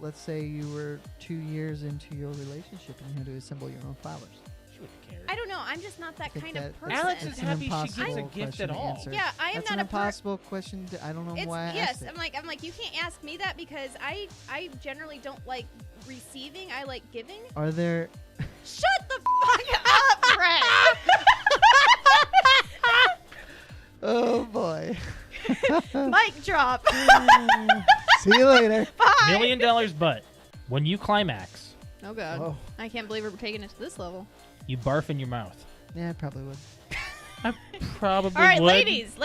let's say you were 2 years into your relationship and you had to assemble your own flowers. She wouldn't care. I don't know. I'm just not that kind of person. Alex It's is an happy she impossible gets a gift question at to all. answer. Yeah, I am That's not an a impossible question. I don't know why I asked it. I'm like, you can't ask me that because I generally don't like receiving. I like giving. Are there... Shut the fuck up, Brett. Oh, boy. Mic drop. See you later. Bye. $1 million, but when you climax, Oh, God. Oh. I can't believe we're taking it to this level. you barf in your mouth. Yeah, I probably would. I probably All right, would. ladies,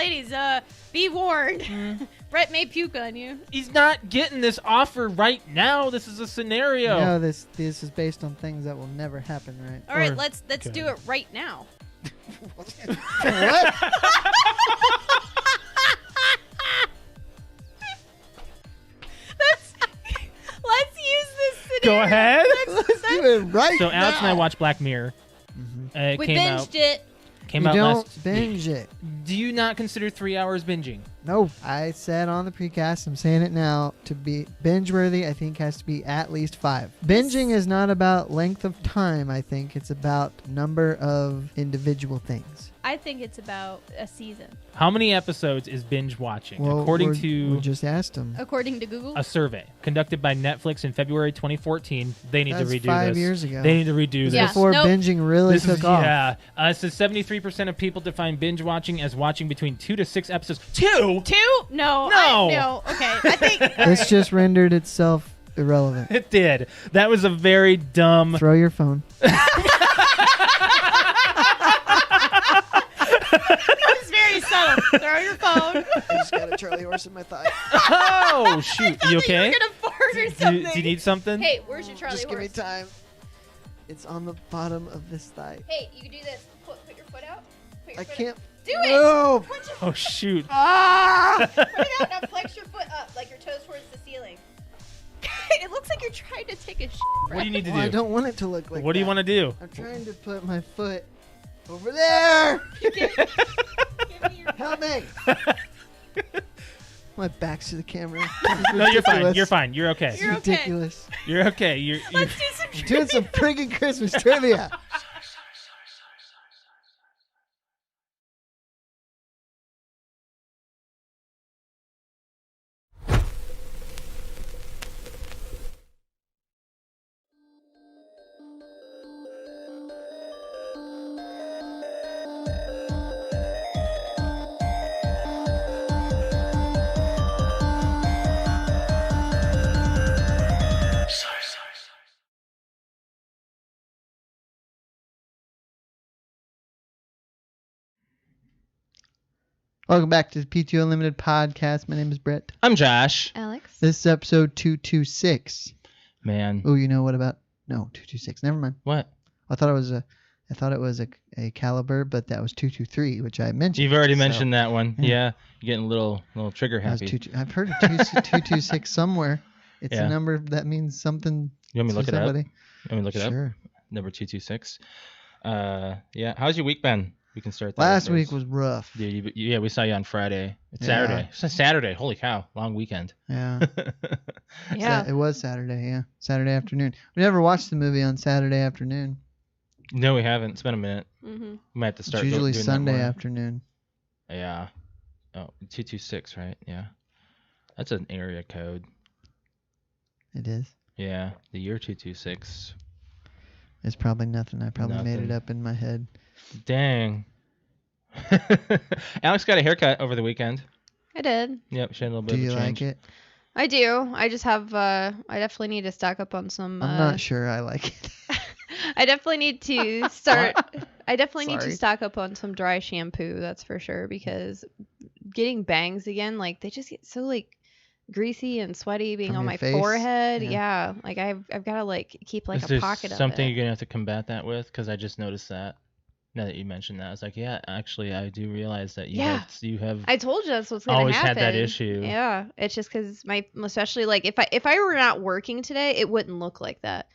be warned. Brett may puke on you. He's not getting this offer right now. This is a scenario. No, this is based on things that will never happen, right? All right, Or- let's okay. do it right now. What? Let's use this Go scenario. ahead. Let's do it right So Alex and I now. watched Black Mirror. It We came binged out. it. Came You out don't last. binge it. Do you not consider 3 hours binging? No, I said on the precast, I'm saying it now, to be binge-worthy, I think has to be at least 5. Binging is not about length of time, I think. It's about number of individual things. I think it's about a season, How many episodes is binge watching? Well, According we to just asked him. according to Google. a survey conducted by Netflix in February 2014, they need That's to redo 5 this. years ago. They need to redo this. Yeah. Before Nope. binging really This took is, off. yeah. It says 73% of people define binge watching as watching between 2 to 6 episodes. 2? 2? No. No. No. Okay. I think. This just rendered itself irrelevant. It did. That was a very dumb. Throw your phone. It was very subtle. Throw your phone. I just got a Charlie horse in my thigh. Oh, shoot. You okay? You're gonna fart or Do something. you need something? Hey, where's your Charlie Just give me horse? time. It's on the bottom of this thigh. Hey, you can do this. Put your foot out. Put your I foot can't. Out. Do it. No. Put your Oh, shoot. Ah! Put it out. Now flex your foot up like your toes towards the ceiling. It looks like you're trying to take a shit. What do you need to Well, I do? don't want it to look like What do you that. want to do? I'm trying to put my foot over there. Give me your Help me. My back's to the camera. No, you're fine. Ridiculous. You're fine. You're okay. It's You're okay. ridiculous. You're okay. You're Let's do some I'm doing some friggin' Christmas trivia. Welcome back to the PTO Unlimited podcast. My name is Brett. I'm Josh. Alex. This is episode 226. Man. Oh, you know what about? No, 226. Never mind. What? I thought it was a caliber, but that was 223, which I mentioned. You've already So, mentioned that one. yeah. Yeah. You're getting a little trigger that was happy. I've heard of 226 somewhere. It's Yeah. a number that means something. You want me to look it up? somebody. You want me to look it up? Sure. Number 226. Yeah. How's your week been? We can start that. Last with week this. was rough. Dude, yeah, we saw you on Friday. It's Yeah. Saturday. It's Saturday. Holy cow. Long weekend. Yeah. Yeah. It was Saturday, yeah. Saturday afternoon. We never watched the movie on Saturday afternoon. No, we haven't. It's been a minute. Mm-hmm. We might have to It's start usually doing Sunday that more. afternoon. Yeah. Oh, 226, right? Yeah. That's an area code. It is. Yeah. The year 226. It's probably nothing. I probably made it Nothing. up in my head. Dang. Alex got a haircut over the weekend. I did. Yep, she had a little bit Do of you a change. like it? I do. I just have. I definitely need to stock up on some. I'm not sure I like it. I definitely need to start. I definitely need Sorry. to stock up on some dry shampoo. That's for sure. Because getting bangs again, like they just get so like greasy and sweaty being From on your my face? forehead. Yeah. Yeah. Like I've got to like keep like Is a there pocket something of you're it. gonna have to combat that with? Because I just noticed that. Now that you mentioned that, I was like, yeah, actually, I do realize that you have I told you that's what's gonna always happen. had that issue. Yeah, it's just because especially like if I were not working today, it wouldn't look like that.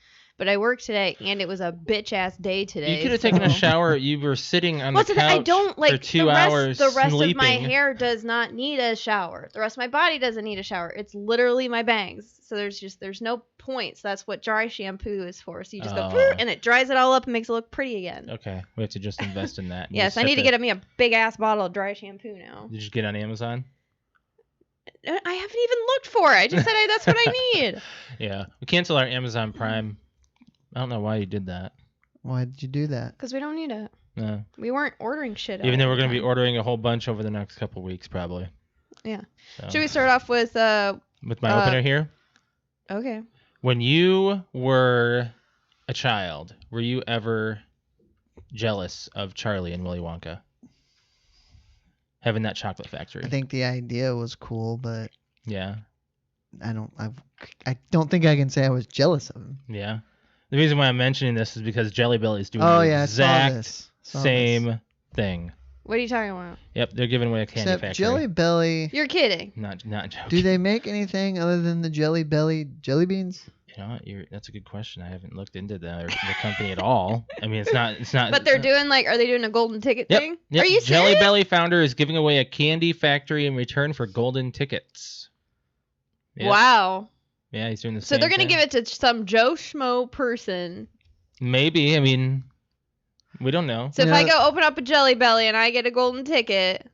but I worked today, and it was a bitch ass day today. You could have taken a shower. You were sitting on the couch I don't like for 2 hours. The rest sleeping. of my hair does not need a shower. The rest of my body doesn't need a shower. It's literally my bangs. So there's no points. That's what dry shampoo is for. So you just go and it dries it all up and makes it look pretty again. Okay, we have to just invest in that. Yes, I need to get me a big ass bottle of dry shampoo now. Did you get on Amazon? I haven't even looked for it. I just said that's what I need. Yeah, we canceled our Amazon Prime. I don't know why you did that. Why did you do that? Because we don't need it. No. We weren't ordering shit. Even though we're going to be ordering a whole bunch over the next couple weeks, probably. Yeah. So. Should we start off with my opener here? Okay. When you were a child, were you ever jealous of Charlie and Willy Wonka? Having that chocolate factory. I think the idea was cool, but yeah, I don't think I can say I was jealous of him. Yeah, the reason why I'm mentioning this is because Jelly Belly's doing the exact same thing. What are you talking about? Yep, they're giving away a candy factory. Jelly Belly. You're kidding. Not joking. Do they make anything other than the Jelly Belly jelly beans? You know, that's a good question. I haven't looked into the company at all. I mean, it's not. But they're doing are they doing a golden ticket thing? Yep. Are you Jelly serious? Belly founder is giving away a candy factory in return for golden tickets. Yep. Wow. Yeah, he's doing the same. So they're gonna give it to some Joe Schmo person. Maybe. I mean, we don't know. So if I go open up a Jelly Belly and I get a golden ticket,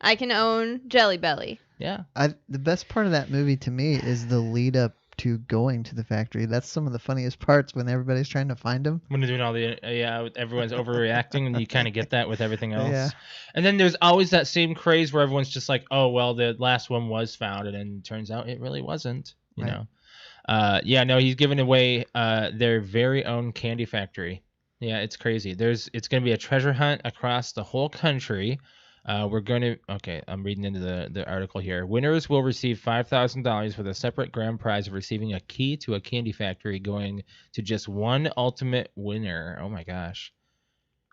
I can own Jelly Belly. Yeah. The best part of that movie to me is the lead up to going to the factory. That's some of the funniest parts when everybody's trying to find him. When they're doing all the everyone's overreacting, and you kind of get that with everything else. Yeah. And then there's always that same craze where everyone's just like, oh well, the last one was found, and then it turns out it really wasn't. You know. No, he's giving away their very own candy factory. Yeah, it's crazy. It's going to be a treasure hunt across the whole country. I'm reading into the article here. Winners will receive $5,000 with a separate grand prize of receiving a key to a candy factory going to just one ultimate winner. Oh my gosh.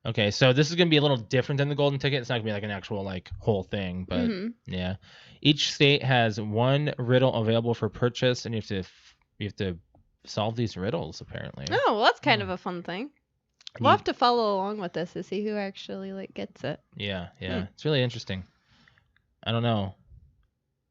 Okay, so this is going to be a little different than the golden ticket. It's not going to be like an actual whole thing, but yeah. Each state has one riddle available for purchase, and you have to solve these riddles apparently. Oh, well, that's kind of a fun thing. We'll have to follow along with this to see who actually gets it. Yeah. It's really interesting. I don't know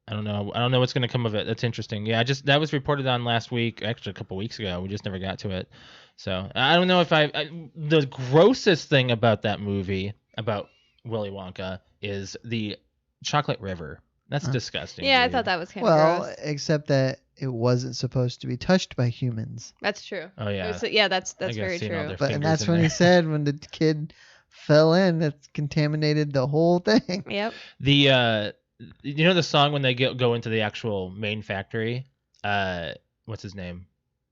what's going to come of it. That's interesting. Yeah, that was reported on last week, actually a couple weeks ago. We just never got to it. So I don't know if the grossest thing about that movie, about Willy Wonka, is the chocolate river. That's disgusting. Yeah, dude. I thought that was kind of gross. Well, except that it wasn't supposed to be touched by humans. That's true. Oh yeah. That's very true. And that's when he said when the kid fell in, that's contaminated the whole thing. Yep. The the song when they go into the actual main factory, what's his name?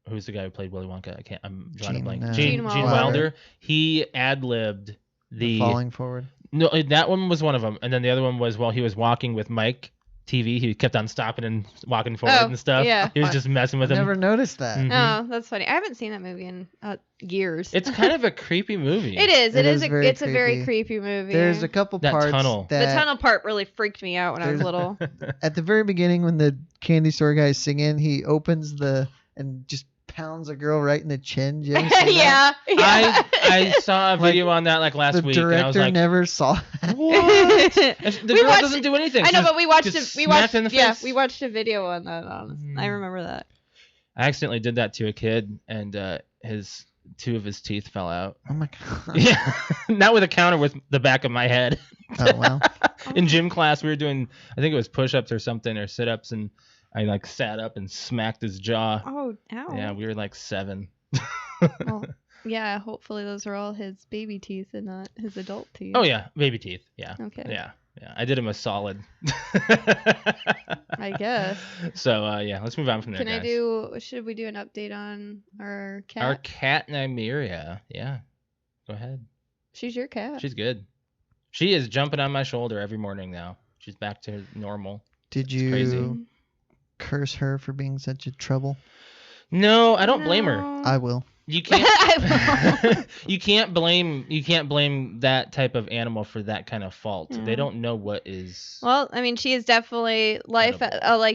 Who's the guy who played Willy Wonka? I'm drawing a blank. Gene Wilder. He ad-libbed the falling forward. No, that one was one of them, and then the other one was while he was walking with Mike TV. He kept on stopping and walking forward and stuff. Yeah. He was just messing with him. Never noticed that. Mm-hmm. Oh, that's funny. I haven't seen that movie in years. It's kind of a creepy movie. It is. It's a very creepy movie. There's a couple parts. Tunnel. The tunnel part really freaked me out when I was little. At the very beginning, when the candy store guy's singing, he opens and just pounds a girl right in the chin. Did you ever see that? Yeah. I saw a video on that last week. The director and I was like, never saw it. What? The girl doesn't do anything. I know, but we watched it. We watched a video on that. Honestly. I remember that. I accidentally did that to a kid, and two of his teeth fell out. Oh my god. Yeah, not with a counter, with the back of my head. Oh wow. In gym class, we were doing, I think it was push-ups or something, or sit-ups, and I sat up and smacked his jaw. Oh, ow. Yeah, we were 7. Well, yeah, hopefully those are all his baby teeth and not his adult teeth. Oh yeah, baby teeth. Yeah. Okay. Yeah. I did him a solid. I guess. So let's move on from there. Should we do an update on our cat? Our cat Nymeria. Yeah. Go ahead. She's your cat. She's good. She is jumping on my shoulder every morning now. She's back to normal. Did you crazy. Curse her for being such a trouble? No, I don't blame her. I will. You can't. you can't blame that type of animal for that kind of fault. Yeah. They don't know what is. Well, I mean, she is definitely life.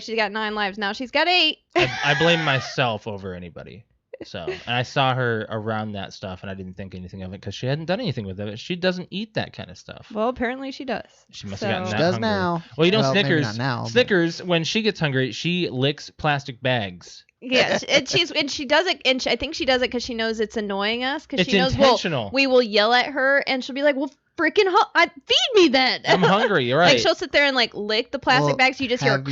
She's got 9 lives now. She's got 8. I blame myself over anybody. So, and I saw her around that stuff, and I didn't think anything of it because she hadn't done anything with it. She doesn't eat that kind of stuff. Well, apparently she does. She must have gotten that She does hungry. now. Well, you know, Well, maybe Snickers. not now, but- Snickers, when she gets hungry, she licks plastic bags. Yeah, and she does it, and I think she does it because she knows it's annoying us. Because It's she knows intentional. we will yell at her, and she'll be like, "Well, freaking feed me then." I'm hungry. You're right. Like she'll sit there and like lick the plastic Well, bags. You just hear.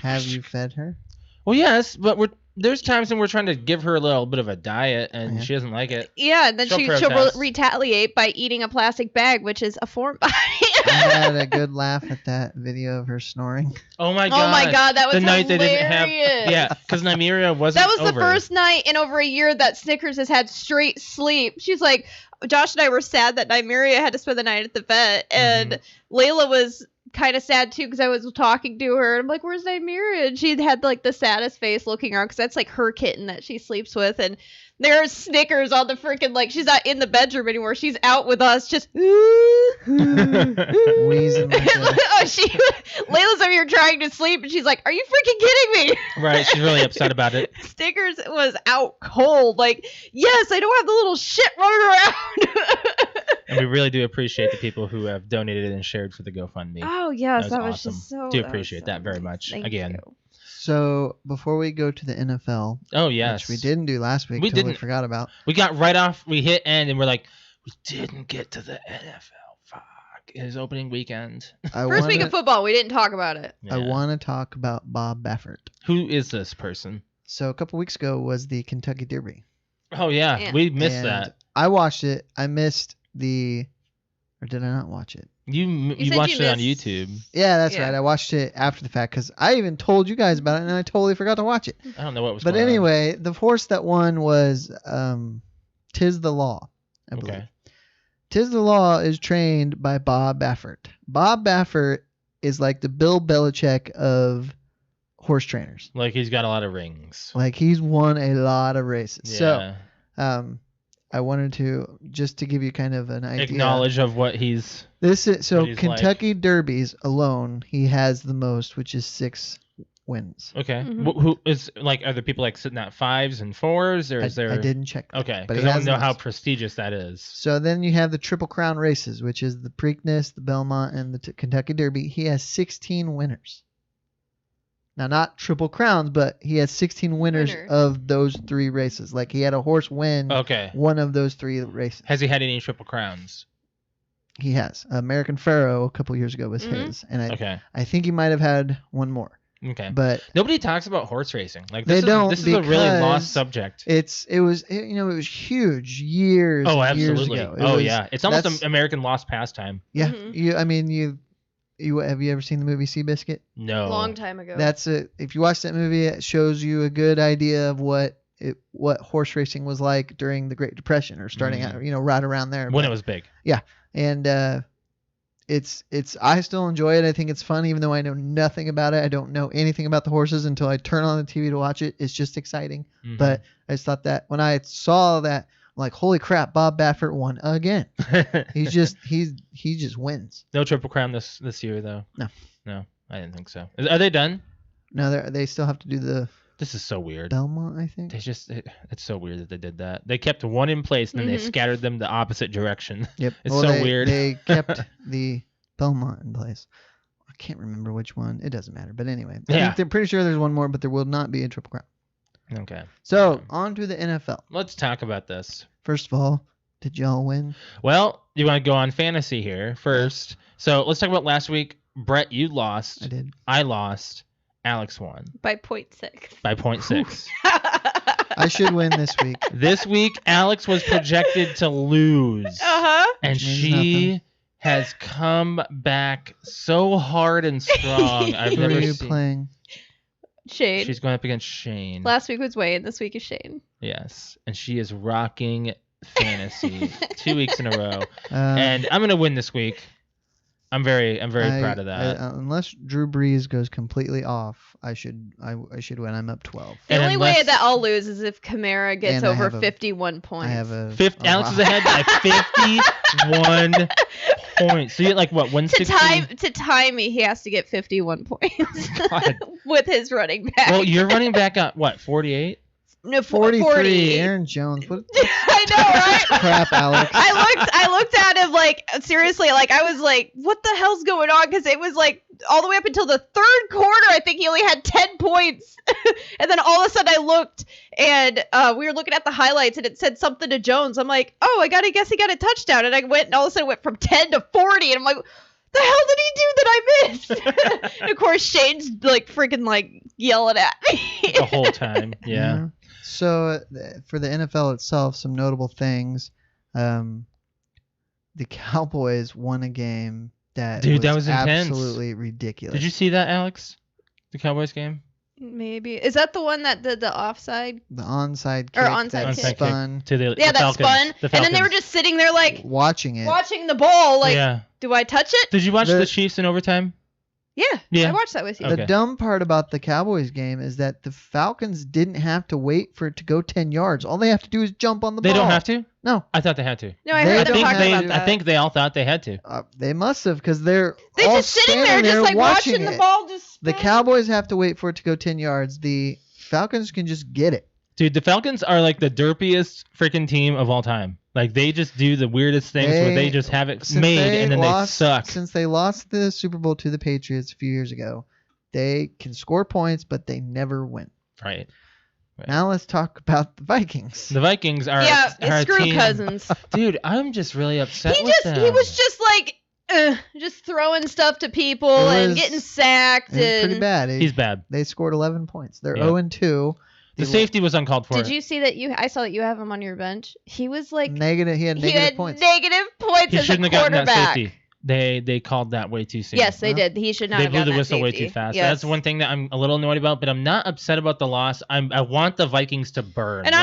Have you fed her? Well, yes, but there's times when we're trying to give her a little bit of a diet, and Yeah. she doesn't like it. Yeah, and then She'll she'll protest. retaliate by eating a plastic bag, which is a foreign body. I had a good laugh at that video of her snoring. Oh my god! Oh my god, that was the night hilarious. they didn't have. Yeah, because Nymeria wasn't. That was the over. first night in over a year that Snickers has had straight sleep. She's like, Josh and I were sad that Nymeria had to spend the night at the vet, and Layla was kind of sad too because I was talking to her. And I'm like, "Where's Nymeria?" And she had like the saddest face looking around because that's like her kitten that she sleeps with, and there's Snickers on the freaking like she's not in the bedroom anymore. She's out with us, just Wheezing like a- Layla's over here trying to sleep, and she's like, "Are you freaking kidding me?" Right, she's really upset about it. Snickers was out cold. Like, yes, I don't have the little shit running around. And we really do appreciate the people who have donated and shared for the GoFundMe. Oh yes, that was awesome. just so. Do that appreciate was that so very nice. much. Thank Again. you. So before we go to the NFL, Oh yes, which we didn't do last week, We totally didn't. forgot about. We got right off. We hit end, and we're like, we didn't get to the NFL. Fuck, it is opening weekend. First week of football, we didn't talk about it. I Yeah. want to talk about Bob Baffert. Who is this person? So a couple weeks ago was the Kentucky Derby. Oh yeah, Yeah. we missed And that. I watched it. I missed or did I not watch it? You said watched you it on missed- YouTube. Yeah, that's Yeah. right. I watched it after the fact because I even told you guys about it and I totally forgot to watch it. I don't know what was. But going on. anyway, the horse that won was Tis the Law, I believe. Okay. Tis the Law is trained by Bob Baffert. Bob Baffert is like the Bill Belichick of horse trainers. Like he's got a lot of rings. Like he's won a lot of races. Yeah. So, I wanted to just to give you kind of an idea. Acknowledge of what he's. This is so what he's Kentucky Derbies alone. He has the most, which is 6 wins. Okay. Mhm. Who is like? Are there people like sitting at 5s and 4s, or is there? I didn't check. That, Okay, but because he I has don't know the how most. prestigious that is. So then you have the Triple Crown races, which is the Preakness, the Belmont, and the Kentucky Derby. He has 16 winners. Now, not Triple Crowns, but he has 16 winners Winner. of those 3 races. Like he had a horse win Okay. one of those 3 races. Has he had any Triple Crowns? He has. American Pharaoh a couple years ago was Mhm. his, and Okay. I think he might have had one more. Okay. But Nobody talks about horse racing. Like They this don't This is a really because lost subject. it was huge years. Oh, and years absolutely. ago. It Oh was- yeah. It's almost that's- an American lost pastime. Yeah, Mhm. you have you ever seen the movie Seabiscuit? No. Long time ago. That's it. If you watch that movie, it shows you a good idea of what horse racing was like during the Great Depression or starting out, right around there. when But- it was big. and it's I still enjoy it. I think it's fun, even though I know nothing about it. I don't know anything about the horses until I turn on the TV to watch it. It's just exciting. Mhm. But I just thought that when I saw that, I'm like, holy crap, Bob Baffert won again. He's just he just wins. no Triple Crown this year though. No. No, I didn't think so. Are they done? No, they still have to do the This is so weird. Belmont, I think. It's so weird that they did that. They kept one in place and then they Mhm. scattered them the opposite direction. Yep. It's so weird. They kept the Belmont in place. I can't remember which one. It doesn't matter. But anyway, I Yeah. think they're pretty sure there's one more, but there will not be a Triple Crown. Okay. So on to the NFL. Let's talk about this. First of all, did y'all win? Well, you want to go on fantasy here first. So let's talk about last week. Brett, you lost. I did. I lost. Alex won by 0.6. by 0.6. I should win this week. This week, Alex was projected to lose. Uh-huh. And Which means she nothing. has come back so hard and strong. I've Who are never you seen. playing? Shane. She's going up against Shane. Last week was Wayne. This week is Shane. Yes. And she is rocking fantasy 2 weeks in a row. Uh, And I'm going to win this week. I'm very proud of that. Unless Drew Brees goes completely off, I should win. I'm up 12. The And only way unless- that I'll lose is if Kamara gets And I over have a- 51 points. I have a Alex is ahead by 51 points. So you get like what, 160? to tie me, he has to get 51 points God. with his running back. Well, you're running back at what, 48? No, 43. 40. Aaron Jones. What I know, right? crap, Alex? I looked at him like seriously, like I was like, what the hell's going on? Because it was like all the way up until the third quarter, I think he only had 10 points, and then all of a sudden I looked and we were looking at the highlights and it said something to Jones. I'm like, oh, I gotta guess he got a touchdown, and I went and all of a sudden it went from 10 to 40, and I'm like, the hell did he do that I missed? And of course Shane's like freaking like yelling at me The whole time. Yeah. So for the NFL itself, some notable things. The Cowboys won a game that Dude, was intense. Absolutely ridiculous. Did you see that, Alex? The Cowboys game? Maybe. Is that the one that the offside? The onside kick Or onside that kick. spun. To the Yeah, that Falcons. spun. The And then they were Falcons. just sitting there like Watching it. watching the ball like, Yeah. do I touch it? Did you watch The- the Chiefs in overtime? Yeah. Yeah. I watched that with you. Okay. The dumb part about the Cowboys game is that the Falcons didn't have to wait for it to go 10 yards. All they have to do is jump on the They ball. don't have to? No. I thought they had to. No, I They heard them don't talking have about to- that. I think they all thought they had to. They must have, because they're They're all just sitting there standing just like watching the it. ball just The spin. Cowboys have to wait for it to go 10 yards. The Falcons can just get it. Dude, the Falcons are like the derpiest freaking team of all time. Like, they just do the weirdest things where they just have it Since made and then they suck. Since they lost the Super Bowl to the Patriots a few years ago, they can score points, but they never win. Right. Now let's talk about the Vikings. The Vikings are, Yeah, are a screw team. Cousins. Dude, I'm just really upset He with them. was just like just throwing stuff to people It and was- getting sacked It was pretty and bad. He's bad. They scored 11 points. They're Yeah. 0-2. The safety was uncalled for. Did you see that I saw that you have him on your bench? He was like Negative. He had he negative had points. negative points He as a shouldn't have gotten that quarterback. safety. They called that way too soon. Yes, they Huh? did. He should not They have blew gotten the that whistle way safety. too fast. Yes. That's one thing that I'm a little annoyed about, but I'm not upset about the loss. I want the Vikings to burn. And right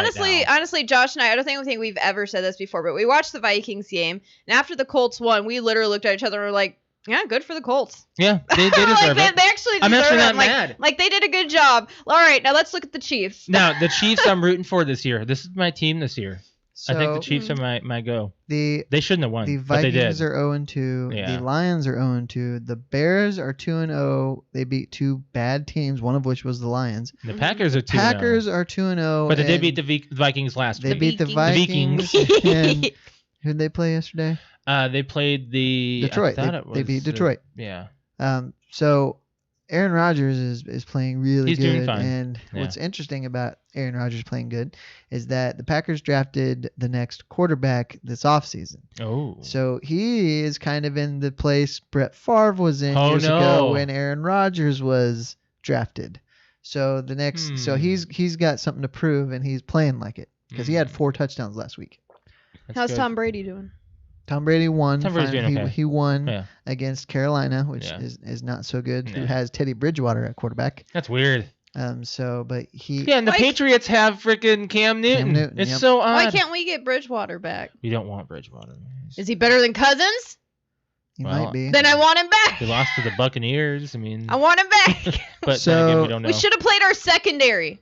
honestly, now. Josh and I don't think we've ever said this before, but we watched the Vikings game, and after the Colts won, we literally looked at each other and were like, yeah, good for the Colts. Yeah, they Like, deserve it. they actually deserve I'm actually it. not I'm like, mad. Like, they did a good job. All right, now let's look at the Chiefs. Now, the Chiefs I'm rooting for this year. This is my team this year. So I think the Chiefs are my go. the They shouldn't have won, the but they did. Vikings are 0-2. Yeah. The Lions are 0-2. The Bears are 2-0. They beat two bad teams, one of which was the Lions. The Packers are 2-0. Packers are 2-0. But they did and beat the Vikings last They week. beat the Vikings. Vikings. And who'd they play yesterday? They played the Detroit. I thought They beat Detroit. Yeah. So Aaron Rodgers is playing really He's good. doing fine. And Yeah. what's interesting about Aaron Rodgers playing good is that the Packers drafted the next quarterback this offseason. Oh. So he is kind of in the place Brett Favre was in Oh, years no. ago when Aaron Rodgers was drafted. So the next, so he's got something to prove, and he's playing like it because he had 4 touchdowns last week. That's How's good. Tom Brady doing? Tom Brady won. Tom Brady's doing okay. He won Yeah. against Carolina, which Yeah. is not so good. Who Yeah. has Teddy Bridgewater at quarterback? That's weird. But he. Yeah, and the Why- Patriots have freaking Cam Newton. Newton, It's yep. so odd. Why can't we get Bridgewater back? We don't want Bridgewater. Is he better than Cousins? He Well, might be. Then I want him back. We lost to the Buccaneers. I mean, I want him back. but So- then again, we don't know. We should have played our secondary.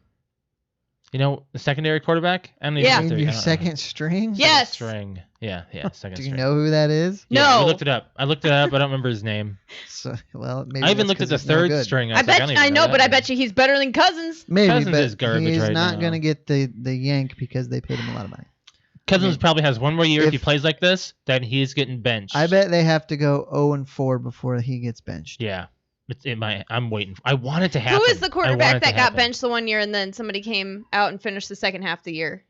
You know, the secondary quarterback? I don't even Yeah. know if they're- Your I don't know. second string? Yes. String. Yeah, second Do string. you know who that is? Yeah, No. we looked it up. I looked it up. I don't remember his name. So, well, maybe I even that's looked at 'cause the he's no third good. string. I was like, bet don't even I know, that but I name. bet you he's better than Cousins. Maybe, Cousins but is garbage he's right not now. going to get the yank because they paid him a lot of money. Cousins probably has one more year if he if- plays like this, then he's getting benched. I bet they have to go 0-4 before he gets benched. Yeah. It might. I'm waiting. I want it to happen. Who is the I want quarterback it to that got happen. benched the one year and then somebody came out and finished the second half of the year?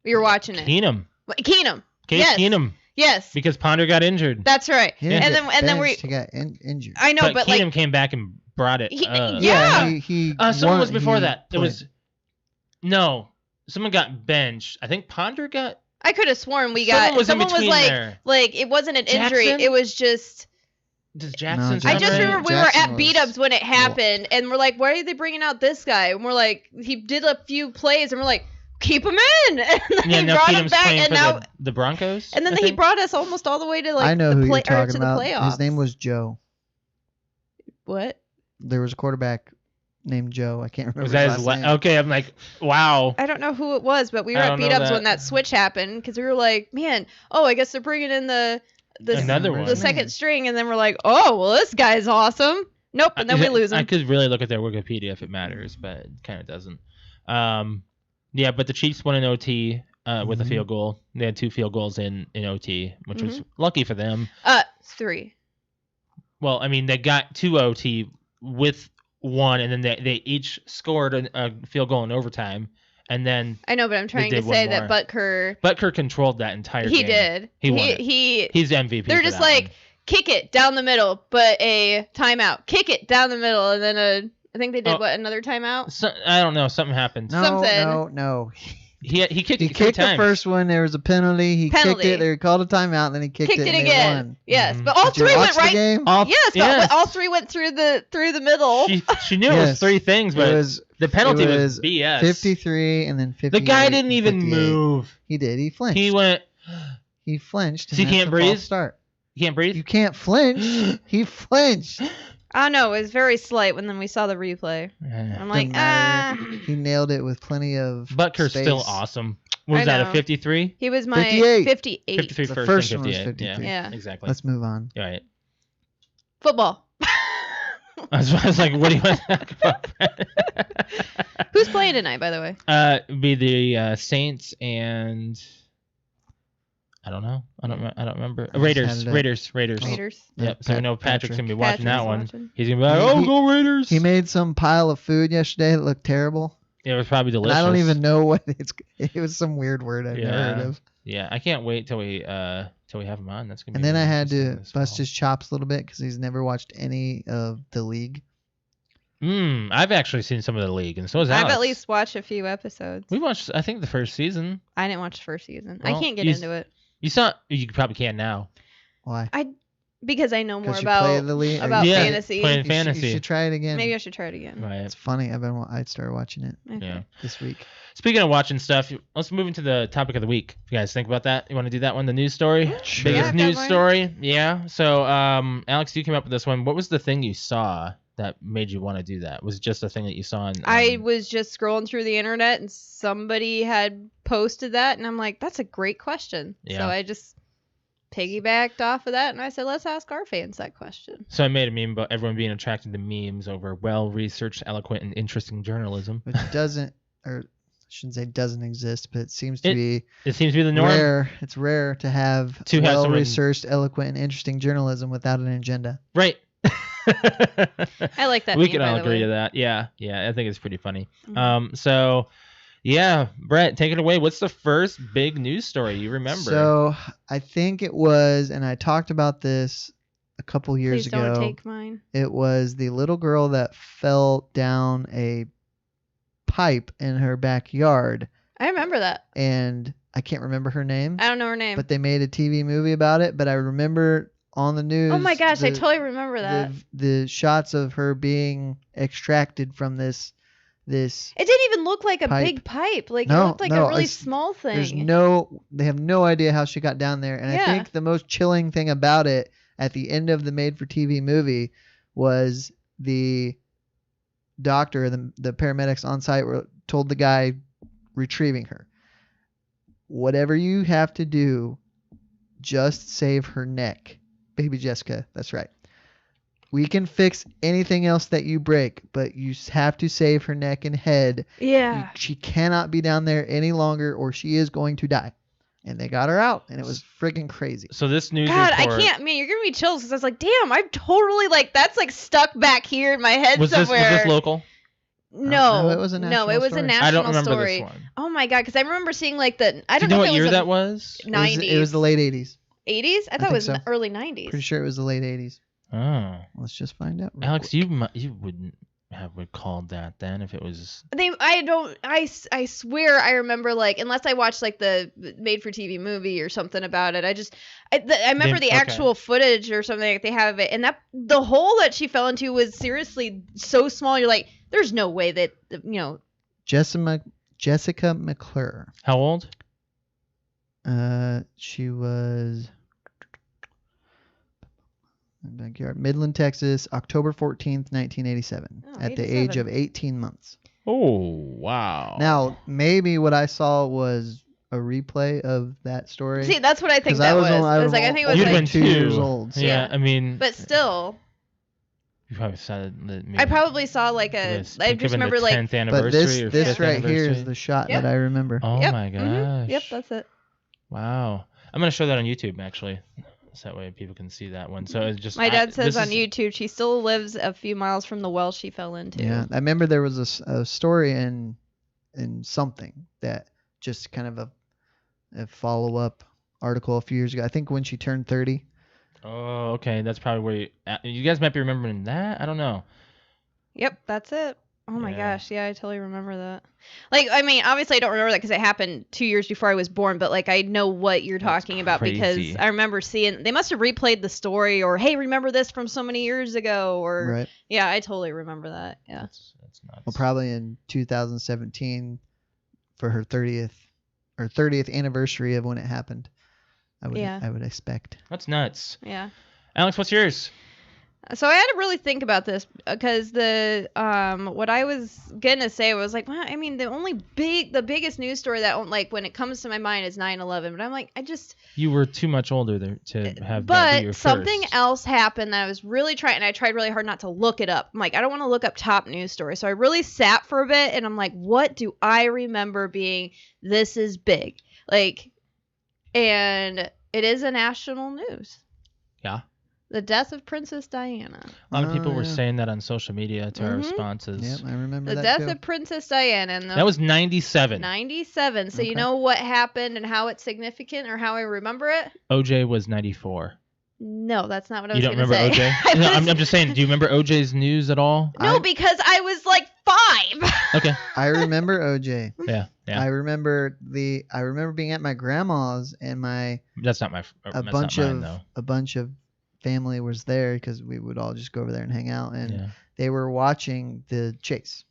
You were watching it. Keenum. Keenum. Case Yes. Keenum. Yes. Because Ponder got injured. That's right. He didn't And get then we benched, he got injured. I know, but Keenum like came back and brought it. Yeah. he Someone won- was before he that. It played. was someone got benched. I think Ponder got. I could have sworn we Someone got was in someone was between like there. like it wasn't an injury. Jackson? It was just Does Jackson? No, I just Jackson- remember we were Jackson at was- beat ups when it happened and we're like, why are they bringing out this guy? And we're like, he did a few plays and we're like, keep him in. And then Yeah, he now brought him Keenum's back playing and for now the Broncos. and then I he think. brought us almost all the way to like I know the who play you're or talking to the about. playoffs. His name was Joe. what? There was a quarterback named Joe. I can't remember Was that his his last name. Okay, I'm like, wow. I don't know who it was, but we were I at don't beat know ups that. when that switch happened because we were like, man, I guess they're bringing in the Another one. the second string, and then we're like, oh, well, this guy's awesome. Nope, and then we lose I him. could really look at their Wikipedia if it matters, but it kind of doesn't. Yeah, but the Chiefs won in OT with a field goal. They had 2 field goals in OT, which was lucky for them. 3. Well, I mean, they got 2 OT with 1, and then they each scored a field goal in overtime, and then I know, but I'm trying to say that Butker controlled that entire game. He did. He won it. He's MVP. They're just like, kick it down the middle, but a timeout. Kick it down the middle, and then I think they did another timeout? I don't know. Something happened. No. He kicked He it 3 kicked times. the first one. There was a penalty. He kicked it. They called a timeout, and then he kicked it and again. They won. Yes, but all 3 went right. Game? All 3 went through the middle. She knew it was 3 things, but the penalty was BS. 53 and then 50. The guy didn't even move. He did. He flinched. He flinched. So he can't breathe. Start. You can't breathe. You can't flinch. He flinched. I know, it was very slight when then we saw the replay. I'm like, He nailed it with plenty of Butker's space. still awesome. Was that a 53? He was my 58. 53 the first one was 58. 53. Yeah, exactly. Let's move on. All right. Football. I was like, what do you want to talk about? Who's playing tonight, by the way? Be the Saints and I don't know. I don't remember. Raiders. Yep. So we know Patrick's gonna be watching that one. He's gonna be like, "Oh, go Raiders!" He made some pile of food yesterday that looked terrible. It was probably delicious. And I don't even know what it was. Some weird word I've never heard of. Yeah, I can't wait till we have him on. That's gonna. And be then I had to bust his chops a little bit because he's never watched any of the league. I've actually seen some of the league, and so has Alex. I've at least watched a few episodes. We watched, I think, the first season. I didn't watch the first season. Well, I can't get into it. You saw? You probably can now. Why? Because I know more play about the league? fantasy. Playing fantasy. You should try it again. Maybe I should try it again. Right. It's funny. I started watching it. Okay. This week. Speaking of watching stuff, let's move into the topic of the week. You guys think about that? You want to do that one? The news story? Sure. Biggest news story? Yeah. So, Alex, you came up with this one. What was the thing you saw that made you want to do that? Was it just a thing that you saw? I was just scrolling through the internet and somebody had posted that, and I'm like, that's a great question. Yeah. So I just piggybacked off of that, and I said, let's ask our fans that question. So I made a meme about everyone being attracted to memes over well-researched, eloquent, and interesting journalism. Which doesn't, or I shouldn't say doesn't exist, but it seems to be. It seems to be the norm. Rare. It's rare to have well-researched, eloquent, and interesting journalism without an agenda. Right. I like that. We can all agree to that. Yeah. I think it's pretty funny. Mm-hmm. So, yeah, Brett, take it away. What's the first big news story you remember? So I think it was, and I talked about this a couple years ago. Please don't take mine. It was the little girl that fell down a pipe in her backyard. I remember that. And I can't remember her name. I don't know her name. But they made a TV movie about it. But I remember on the news. Oh my gosh, I totally remember that. The shots of her being extracted from this. It didn't even look like a big pipe. Like it looked like a really small thing. They have no idea how she got down there. And I think the most chilling thing about it at the end of the made-for-TV movie was the doctor, the paramedics on site told the guy retrieving her, whatever you have to do, just save her neck. Baby Jessica, that's right. We can fix anything else that you break, but you have to save her neck and head. Yeah. She cannot be down there any longer or she is going to die. And they got her out, and it was freaking crazy. So this news God, report... I can't, man, you're giving me chills because I was like, damn, I'm totally that's stuck back here in my head somewhere. Was this local? No, it was a national story. I don't remember this one. Oh my God, because I remember seeing I don't know. Do you know what year that was? 90s. It was the late 80s. 80s? I thought it was early 90s. Pretty sure it was the late 80s. Oh. Let's just find out. Alex, you wouldn't have recalled that then if it was. I swear I remember unless I watched the made for TV movie or something about it. I remember the actual footage or something they have of it, and that the hole that she fell into was seriously so small. You're like, there's no way that Jessica McClure. How old? She was. Backyard, Midland, Texas, October 14th, 1987, at the age of 18 months. Oh, wow. Now, maybe what I saw was a replay of that story. See, that's what I think that was. I think it was you'd been 2 years old. So. Yeah, I mean. But still. You probably saw it. Maybe, I probably saw like it a. was I could just have been remember the like. 10th But anniversary or this 5th right here anniversary. is the shot Yep. that I remember. Oh Yep. my gosh. Yep, that's it. Wow. I'm gonna show that on YouTube actually, so that way people can see that one. So it's just My dad says this on is- YouTube she still lives a few miles from the well she fell into. Yeah, I remember there was a story in something that just kind of a follow up article a few years ago. I think when she turned 30. Oh, okay. That's probably where you guys might be remembering that. I don't know. Yep, that's it. Oh my Yeah. gosh, yeah, I totally remember that. Like, I mean, obviously I don't remember that because it happened 2 years before I was born, but like I know what you're That's talking about because crazy. I remember seeing they must have replayed the story or hey, remember this from so many years ago or Right. yeah, I totally remember that. Yeah. That's nuts. Well, probably in 2017 for her 30th anniversary of when it happened. I would expect. That's nuts. Yeah. Alex, what's yours? So I had to really think about this because the what I was gonna say was like, well, I mean, the biggest news story that like when it comes to my mind is 9/11, but I'm like, You were too much older there to have that be but your something first. else happened that I was really trying, and I tried really hard not to look it up. I'm like, I don't want to look up top news stories, so I really sat for a bit, and I'm like, what do I remember being this is big, like, and it is a national news. Yeah. The death of Princess Diana. A lot of people were yeah. saying that on social media to our Mhm. responses. Yep, I remember The that death too. of Princess Diana. And That was 97. 97. So you Okay. know what happened and how it's significant or how I remember it? OJ was 94. No, that's not what I You was don't going to remember say. OJ? No, I'm just saying, do you remember OJ's news at all? No, I- because I was like 5. Okay. I remember OJ. Yeah. Yeah. I remember being at my grandma's and That's not my. a That's bunch not mine, of though. a bunch of family was there because we would all just go over there and hang out, and Yeah. they were watching the chase.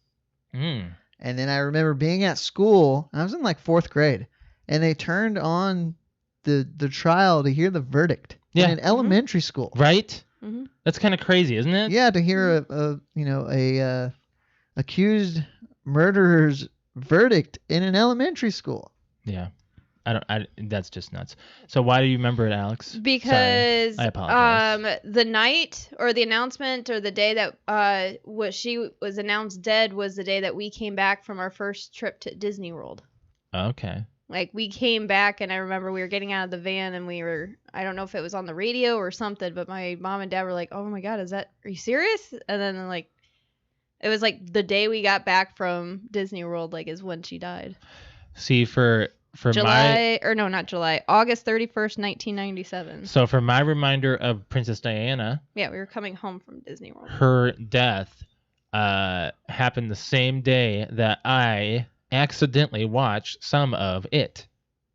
Mm. And then I remember being at school. I was in like 4th grade, and they turned on the trial to hear the verdict Yeah. in an elementary school. Right. Mhm. That's kind of crazy, isn't it? Yeah, to hear a accused murderer's verdict in an elementary school. Yeah. That's just nuts. So why do you remember it, Alex? Because I apologize. the night or the announcement or the day that she was announced dead was the day that we came back from our first trip to Disney World. Okay. Like we came back and I remember we were getting out of the van and I don't know if it was on the radio or something, but my mom and dad were like, "Oh my God, are you serious?" And then like, it was like the day we got back from Disney World, like is when she died. See, for August 31st, 1997. So for my reminder of Princess Diana, Yeah, we were coming home from Disney World. her death happened the same day that I accidentally watched some of it.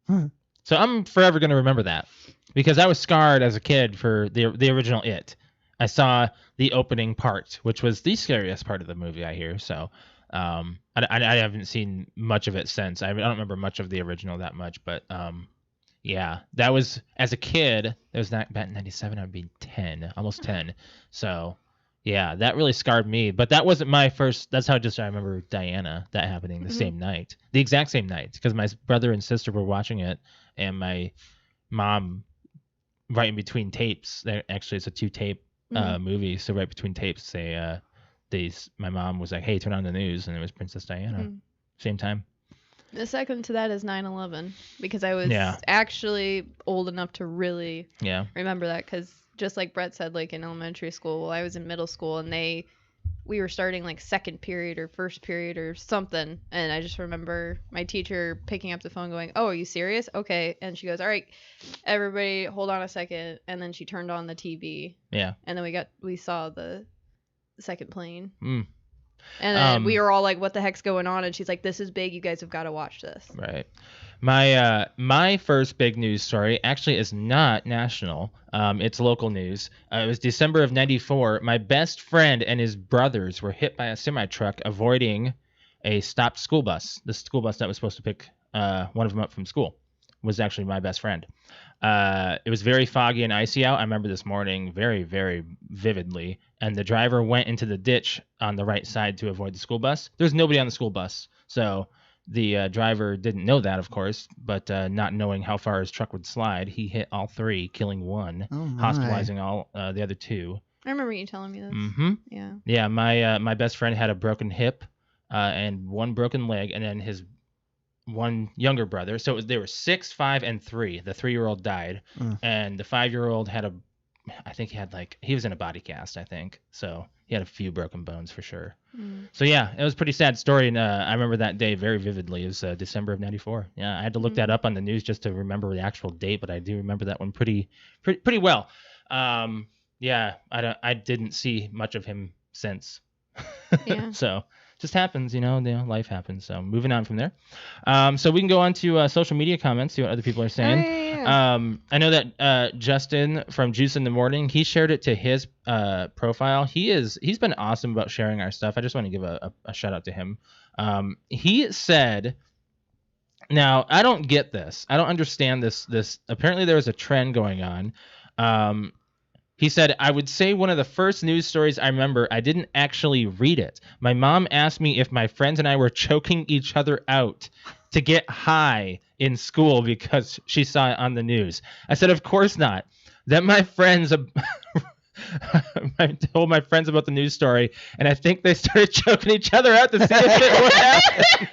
So I'm forever going to remember that because I was scarred as a kid for the original It. I saw the opening part, which was the scariest part of the movie, I hear. So I haven't seen much of it since. I don't remember much of the original that much, but yeah, that was as a kid. That was not back in '97. I'd be 10, almost 10. So yeah, that really scarred me. But that wasn't my first. That's how I remember Diana. That happening the same night, the exact same night, because my brother and sister were watching it, and my mom, right in between tapes. Actually, it's a 2-tape movie. So right between tapes, my mom was like, "Hey, turn on the news," and it was Princess Diana. Same time. The second to that is 9/11 because I was actually old enough to really remember that because just like Brett said, like in elementary school, well, I was in middle school and we were starting like second period or first period or something, and I just remember my teacher picking up the phone going, "Oh, are you serious? Okay." And she goes, "All right, everybody hold on a second," and then she turned on the TV. Yeah. And then we saw the second plane. And then we were all like, "What the heck's going on?" And she's like, "This is big. You guys have got to watch this." Right. My first big news story actually is not national. It's local news. It was December of '94. My best friend and his brothers were hit by a semi-truck avoiding a stopped school bus. The school bus that was supposed to pick one of them up from school was actually my best friend. It was very foggy and icy out. I remember this morning very, very vividly. And the driver went into the ditch on the right side to avoid the school bus. There's nobody on the school bus. So the driver didn't know that, of course, but not knowing how far his truck would slide, he hit all 3, killing 1, hospitalizing all the other 2. I remember you telling me this. Mm-hmm. Yeah. Yeah, my best friend had a broken hip and one broken leg, and then his one younger brother. So they were 6, 5, and 3. The 3-year-old died, and the 5-year-old I think he was in a body cast, I think. So he had a few broken bones for sure. So yeah, it was a pretty sad story, and I remember that day very vividly. It was December of '94. Yeah, I had to look that up on the news just to remember the actual date, but I do remember that one pretty well. Yeah, I didn't see much of him since. Yeah. So just happens, life happens. So moving on from there. So we can go on to social media comments, see what other people are saying. I know that Justin from Juice in the Morning, he shared it to his profile. He's been awesome about sharing our stuff. I just want to give a shout out to him. He said, now I don't get this. I don't understand this. Apparently there was a trend going on. He said, I would say one of the first news stories I remember, I didn't actually read it. My mom asked me if my friends and I were choking each other out to get high in school because she saw it on the news. I said, of course not. Then I told my friends about the news story, and I think they started choking each other out to see if it would happen.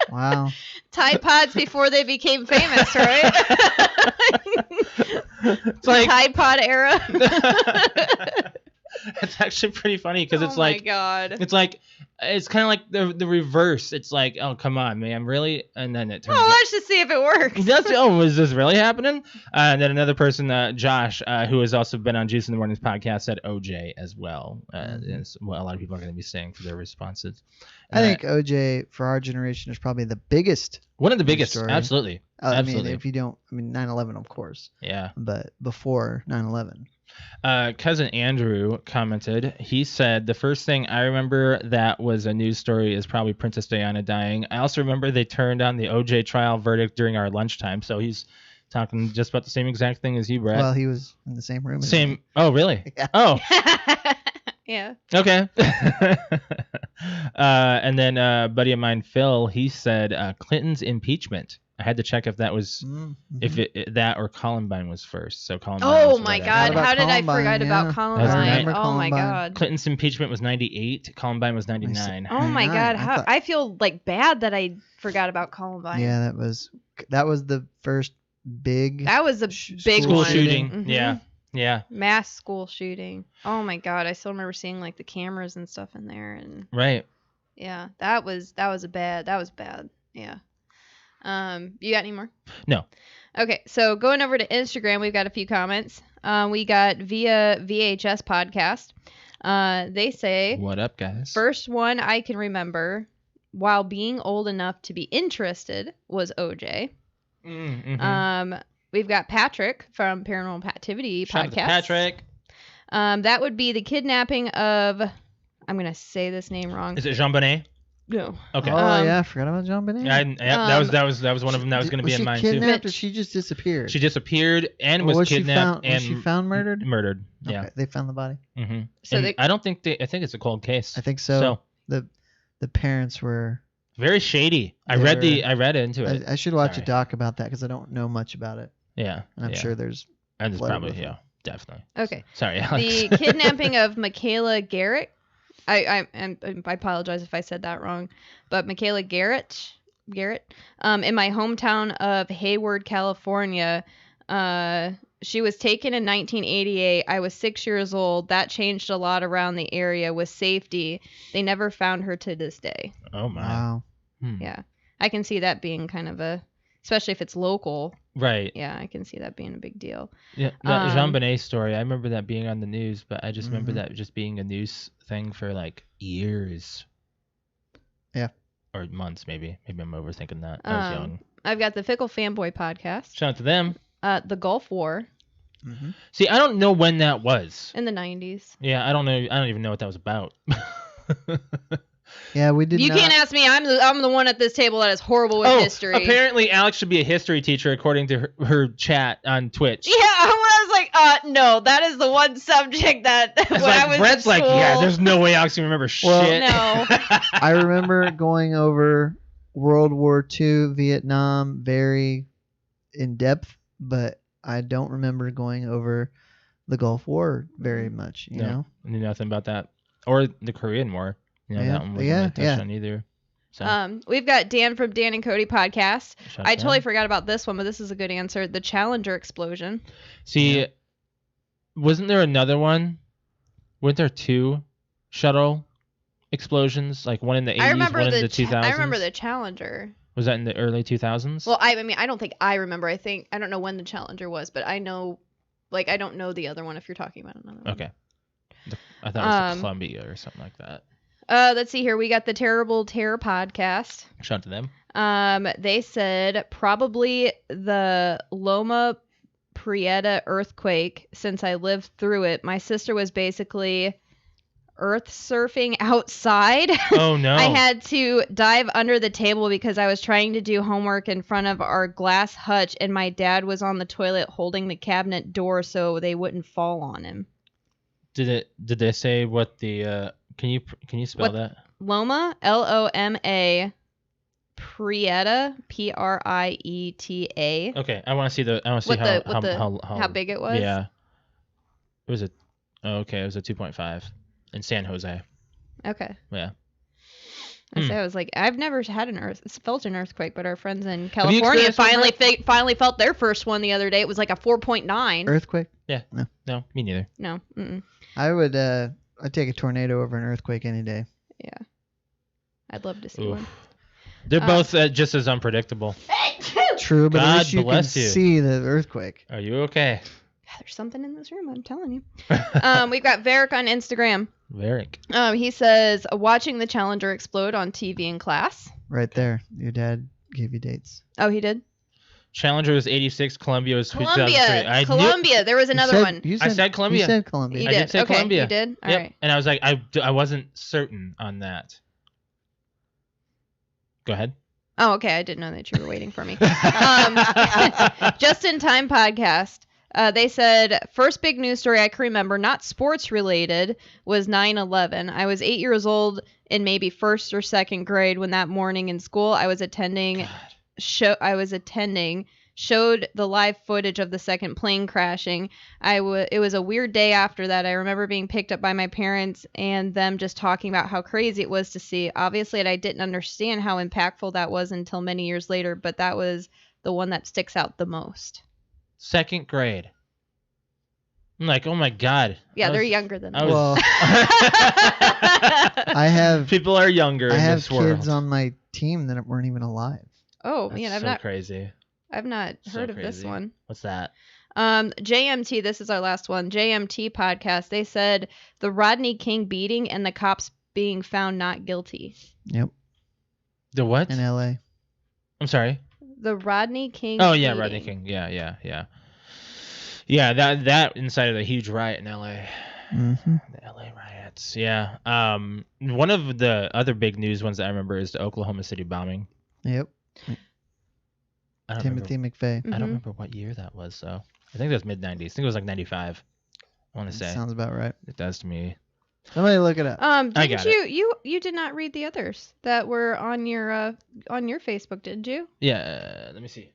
Wow. Tide Pods before they became famous, right? It's like Tide Pod era. It's actually pretty funny because it's like, oh my god, it's like, it's kind of like the reverse. It's like, oh come on, man, really? And then it turns out, let's just see if it works. was this really happening? And then another person, Josh, who has also been on Juice in the Morning's podcast, said OJ as well. Is what a lot of people are going to be saying for their responses. I think OJ for our generation is probably the biggest. One of the biggest, story. Absolutely. Absolutely. I mean 9/11 of course. Yeah. But before 9/11. Cousin Andrew commented, he said, the first thing I remember that was a news story is probably Princess Diana dying. I also remember they turned on the OJ trial verdict during our lunchtime. So he's talking just about the same exact thing as you, Brett. Well, he was in the same room. Same. Oh, really? Yeah. Oh. Yeah. Okay. And then a buddy of mine, Phil, he said Clinton's impeachment. I had to check if that was if that or Columbine was first. So Columbine. Oh my God! How did I Columbine? forget about Columbine? Oh my God! Clinton's impeachment was 98. Columbine was 99. Oh my God! How I feel like bad that I forgot about Columbine. Yeah, that was the first big. That was a big school one. shooting. Mm-hmm. Yeah. Mass school shooting. Oh my God! I still remember seeing like the cameras and stuff in there, and right. Yeah, that was bad. Yeah. You got any more? No. Okay, so going over to Instagram, we've got a few comments. We got via VHS podcast. They say, what up, guys? First one I can remember while being old enough to be interested was OJ. Mm-hmm. We've got Patrick from Paranormal Activity Shout out to podcast. Patrick. That would be the kidnapping of, I'm going to say this name wrong. Is it Jean Bonnet? No. Okay. Oh yeah, I forgot about Jean Bonnet. Yeah, that was one of them that was going to be in mine too. Was she kidnapped or she just disappeared? She disappeared and was kidnapped was she found murdered? Murdered. Yeah. Okay, they found the body. Mm-hmm. So I don't think I think it's a cold case. I think so. The parents were very shady. I read into it. I should watch a doc about that because I don't know much about it. Yeah. And I'm sure there's. And there's probably definitely. Okay. Sorry, Alex. The kidnapping of Michaela Garrett. I apologize if I said that wrong, but Michaela Garrett, in my hometown of Hayward, California, she was taken in 1988. I was 6 years old. That changed a lot around the area with safety. They never found her to this day. Oh my. Wow. Yeah, I can see that being kind of especially if it's local. Right. Yeah, I can see that being a big deal. Yeah, that Jean Bonnet story, I remember that being on the news, but I just remember that just being a news thing for like years. Yeah. Or months, maybe. Maybe I'm overthinking that. I was young. I've got the Fickle Fanboy podcast. Shout out to them. The Gulf War. Mm-hmm. See, I don't know when that was. In the 90s. Yeah, I don't know. I don't even know what that was about. Yeah, we did. You can't ask me. I'm the one at this table that is horrible with history. Apparently Alex should be a history teacher according to her chat on Twitch. Yeah, I was like, no, that is the one subject that when I was Brett's in school, like, yeah, there's no way Alex can remember shit. No. I remember going over World War II, Vietnam, very in depth, but I don't remember going over the Gulf War very much. You know. I knew nothing about that, or the Korean War. You know, Yeah. that one wasn't really touched on either. So. We've got Dan from Dan and Cody podcast. Shout I out. totally forgot about this one, but this is a good answer. The Challenger explosion. See, wasn't there another one? Weren't there 2 shuttle explosions? Like one in the 80s, one in the 2000s? I remember the Challenger. Was that in the early 2000s? Well, I mean, I don't think I remember. I don't know when the Challenger was, but I know, like, I don't know the other one if you're talking about another one. Okay. I thought it was the Columbia or something like that. Let's see here. We got the Terrible Terror podcast. Shout out to them. They said probably the Loma Prieta earthquake, since I lived through it. My sister was basically earth surfing outside. Oh no. I had to dive under the table because I was trying to do homework in front of our glass hutch, and my dad was on the toilet holding the cabinet door so they wouldn't fall on him. Did they say what the can you spell that? Loma, Loma, Prieta, Prieta. Okay, I want to see how big it was. Yeah. It was it was a 2.5 in San Jose. Okay. Yeah. I was like, I've never felt an earthquake, but our friends in California finally felt their first one the other day. It was like a 4.9. Earthquake? Yeah. No, me neither. No. Mm-mm. I'd take a tornado over an earthquake any day. Yeah. I'd love to see one. They're both just as unpredictable. True, but God at least you can bless you. see the earthquake. Are you okay? There's something in this room, I'm telling you. We've got Varric on Instagram. Varric. He says, watching the Challenger explode on TV in class. Right there. Your dad gave you dates. Oh, he did? Challenger was 86. Columbia was 2003. Columbia. There was another one. I said Columbia. You said Columbia. You I did say okay, Columbia. You did? All yep. right. And I was like, I wasn't certain on that. Go ahead. Oh, okay. I didn't know that you were waiting for me. Just in Time podcast. They said, first big news story I can remember, not sports related, was 9/11. I was 8 years old in maybe first or second grade when that morning in school I was attending showed the live footage of the second plane crashing. It was a weird day after that. I remember being picked up by my parents and them just talking about how crazy it was to see. Obviously, I didn't understand how impactful that was until many years later, but that was the one that sticks out the most. Second grade. I'm like, oh my God. Yeah, they're younger than me. Well, people are younger. I in have this world. kids on my team that weren't even alive. Oh That's man, crazy. I've not So heard of this crazy. one. What's that? JMT, this is our last one. JMT podcast. They said the Rodney King beating and the cops being found not guilty. Yep. The what? In L.A. I'm sorry. The Rodney King. Oh yeah, beating. Rodney King. Yeah. That incited a huge riot in L.A. Mm-hmm. The L.A. riots. Yeah. One of the other big news ones that I remember is the Oklahoma City bombing. Yep. I don't Timothy McVeigh. I don't remember what year that was though. I think it was mid-90s. I think it was like 95. I want to say. Sounds about right. It does to me. Somebody look it up. Didn't you did not read the others that were on your Facebook, did you? Yeah. Let me see.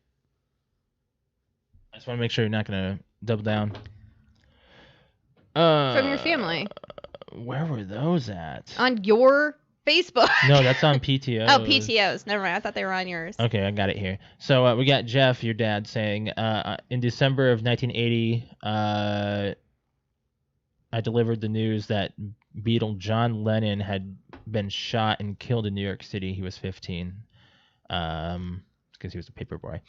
I just want to make sure you're not gonna double down. From your family. Where were those at? On your Facebook. No, that's on PTO. Oh, PTOs. Never mind. I thought they were on yours. Okay, I got it here. So we got Jeff, your dad, saying, in December of 1980, I delivered the news that Beatle John Lennon had been shot and killed in New York City. He was 15. Because he was a paper boy.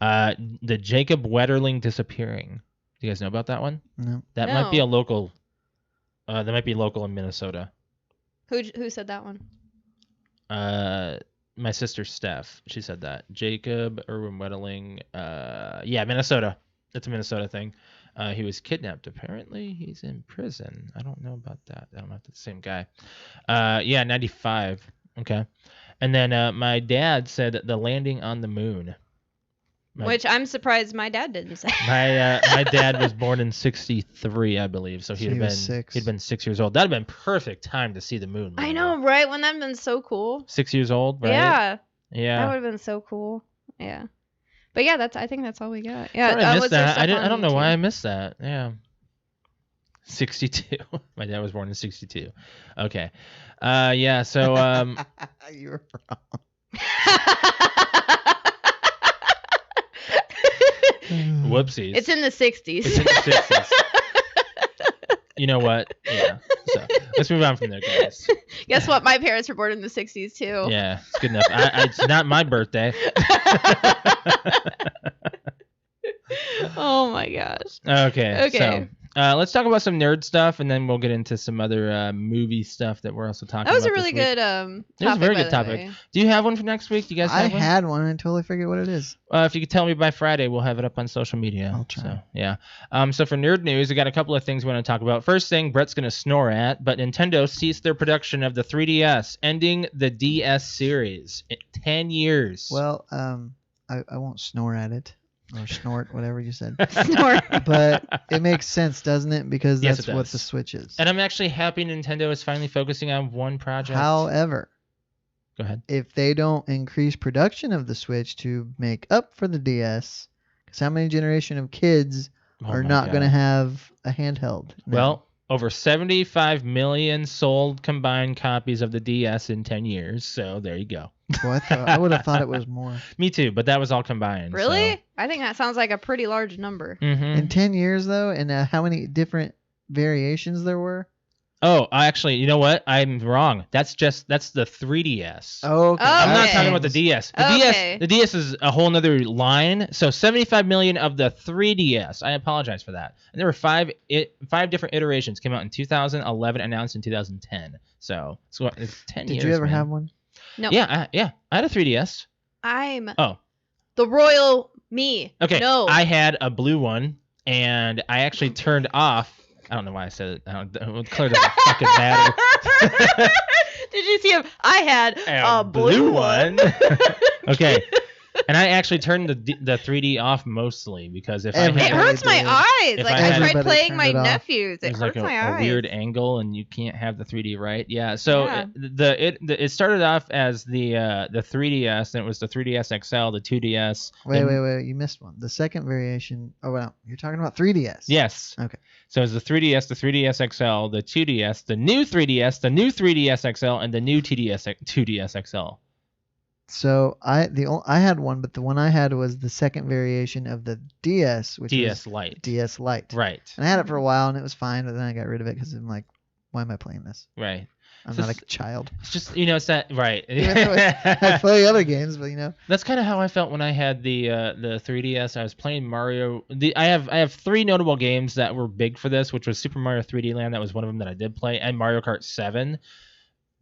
The Jacob Wetterling disappearing. Do you guys know about that one? No. That might be a local. That might be local in Minnesota. Who said that one? My sister Steph. She said that. Jacob Irwin Wetterling. Yeah, Minnesota. It's a Minnesota thing. He was kidnapped. Apparently, he's in prison. I don't know about that. I don't know if it's the same guy. Yeah, 95. Okay. And then my dad said the landing on the moon. Which I'm surprised my dad didn't say. My dad was born in 63, I believe. So he'd been 6 years old. That'd have been perfect time to see the moon. I know, right? Wouldn't that have been so cool? 6 years old, right? Yeah. Yeah. That would have been so cool. Yeah. But yeah, I think that's all we got. Yeah. I missed that. I don't know why I missed that. Yeah. 62. My dad was born in 62. Okay. Yeah. So You were wrong. whoopsies. It's in the 60s. It's in the 60s. You know what? Yeah. So let's move on from there, guys. Guess what? My parents were born in the 60s too. Yeah, it's good enough. It's not my birthday. Oh my gosh. Okay. Okay. So let's talk about some nerd stuff, and then we'll get into some other movie stuff that we're also talking about. That was a this really week. good It was a very good topic. Do you have one for next week? Do you guys I have one? had one and I totally forget what it is. If you could tell me by Friday, we'll have it up on social media. I'll try. So, yeah. So for nerd news, we got a couple of things we want to talk about. First thing, Brett's going to snore at, but Nintendo ceased their production of the 3DS, ending the DS series. 10 years. Well, I won't snore at it. Or snort, whatever you said. Snort. But it makes sense, doesn't it? Because Yes, that's it what does. the Switch is. And I'm actually happy Nintendo is finally focusing on one project. However, Go ahead. if they don't increase production of the Switch to make up for the DS, because how many generation of kids Oh are my not God. going to have a handheld? now? Well, over 75 million sold combined copies of the DS in 10 years. So there you go. Well, I would have thought it was more. Me too, but that was all combined. Really? I think that sounds like a pretty large number. So. Mm-hmm. In 10 years, though, and how many different variations there were? Oh, actually, you know what? I'm wrong. That's the 3DS. Oh, okay. I'm not Okay. talking about the DS. Okay. The DS is a whole nother line. So 75 million of the 3DS. I apologize for that. And there were five different iterations. Came out in 2011, announced in 2010. So it's 10 years. Did you ever man. have one? No. Yeah, I had a 3DS. I'm Oh, the royal me. okay. No. I had a blue one, and I actually turned off. I don't know why I said it. It clearly doesn't fucking matter. Did you see him? I had a blue one. Okay. And I actually turned the 3D off mostly because if Everybody It I had hurts my did. eyes. If Like I I had- tried Everybody playing turned my it off. nephews. It there's hurts like my a eyes. weird angle and you can't have the 3D right. Yeah. So Yeah. it started off as the 3DS, and it was the 3DS XL, the 2DS. Wait. You missed one. The second variation. Oh, well, you're talking about 3DS. Yes. Okay. So it's the 3DS, the 3DS XL, the 2DS, the new 3DS, the new 3DS XL, and the new 2DS XL. So I had one, but the one I had was the second variation of the DS, which DS was Lite. DS Lite. Right. And I had it for a while, and it was fine, but then I got rid of it because I'm like, why am I playing this? Right. I'm So not it's- a child. It's just it's that right. Even though I play other games, but That's kind of how I felt when I had the 3DS. I was playing Mario. I have three notable games that were big for this, which was Super Mario 3D Land. That was one of them that I did play, and Mario Kart 7.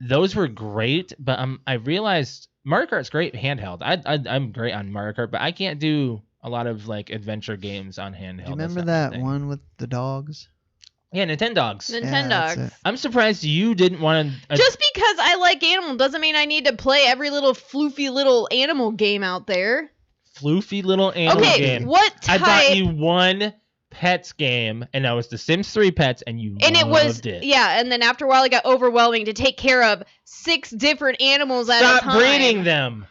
Those were great, but I realized Mario Kart's great handheld. I'm great on Mario Kart, but I can't do a lot of like adventure games on handheld. do you That's remember not my that thing. one with the dogs? Yeah, Nintendogs. Yeah, that's Nintendogs. it. I'm surprised you didn't want to. Just because I like animals doesn't mean I need to play every little floofy little animal game out there. floofy little animal Okay, game. what I type? bought you one Pets game, and that was The Sims 3 Pets, and you And it was loved it. yeah, and then after a while it got overwhelming to take care of 6 different animals at a Stop time. breeding them.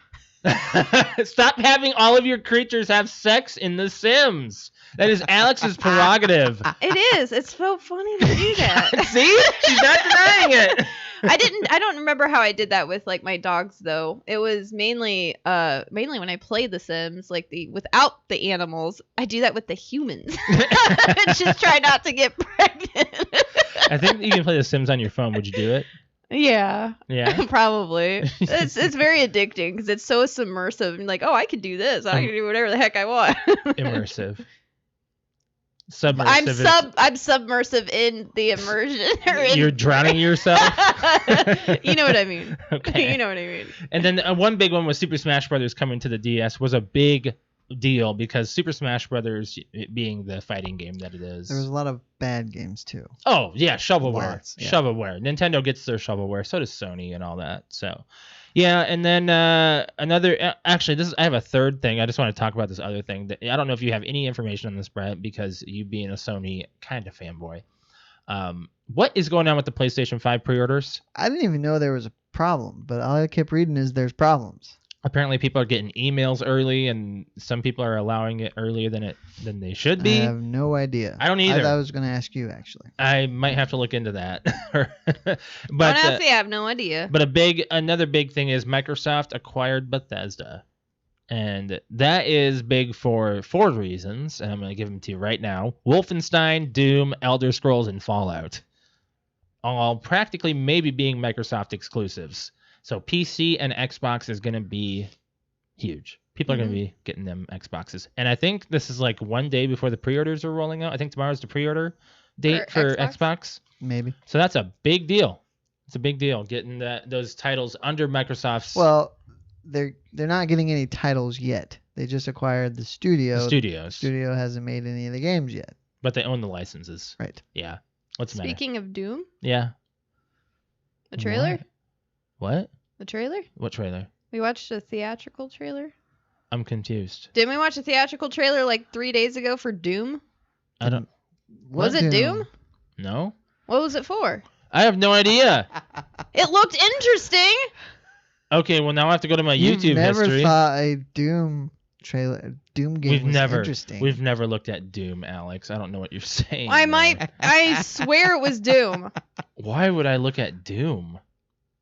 Stop having all of your creatures have sex in The Sims. That is Alex's prerogative. It is. It's so funny to do that. See? She's not denying it. I don't remember how I did that with like my dogs though. It was mainly when I played The Sims, like without the animals. I do that with the humans. Just try not to get pregnant. I think you can play The Sims on your phone. Would you do it? Yeah. Yeah. Probably. It's very addicting because it's so submersive and like, oh, I can do this. I can do whatever the heck I want. Immersive. Submersive. I'm submersive in the immersion. You're drowning yourself. You know what I mean. Okay. You know what I mean. And then one big one was Super Smash Brothers coming to the DS was a big deal because Super Smash Brothers, it being the fighting game that it is. There was a lot of bad games too. Oh yeah, shovelware. Lots, yeah. Shovelware. Nintendo gets their shovelware. So does Sony and all that. So, yeah. And then another. Actually, I have a third thing. I just want to talk about this other thing. That I don't know if you have any information on this, Brett, because you being a Sony kind of fanboy. What is going on with the PlayStation 5 pre-orders? I didn't even know there was a problem, but all I kept reading is there's problems. Apparently, people are getting emails early, and some people are allowing it earlier than they should I be. have no idea. I don't either. I was going to ask you, actually. I might have to look into that. But honestly, I have no idea. But another big thing is Microsoft acquired Bethesda. And that is big for 4 reasons, and I'm going to give them to you right now. Wolfenstein, Doom, Elder Scrolls, and Fallout. All practically maybe being Microsoft exclusives. So PC and Xbox is going to be huge. People are going to be getting them Xboxes. And I think this is like one day before the pre-orders are rolling out. I think tomorrow's the pre-order date for Xbox. Maybe. So that's a big deal. It's a big deal getting those titles under Microsoft's... Well, they're not getting any titles yet. They just acquired the studio. The studios. The studio hasn't made any of the games yet. But they own the licenses. Right. Yeah. What's the matter? Speaking of Doom? Yeah. The trailer? What? The trailer? What trailer? We watched a theatrical trailer. I'm confused. Didn't we watch a theatrical trailer like 3 days ago for Doom? I don't... Was it Doom? No. What was it for? I have no idea. It looked interesting. Okay, well now I have to go to my YouTube You've never history. thought a Doom trailer, Doom game was interesting. We've never looked at Doom, Alex. I don't know what you're saying. I swear it was Doom. Why would I look at Doom?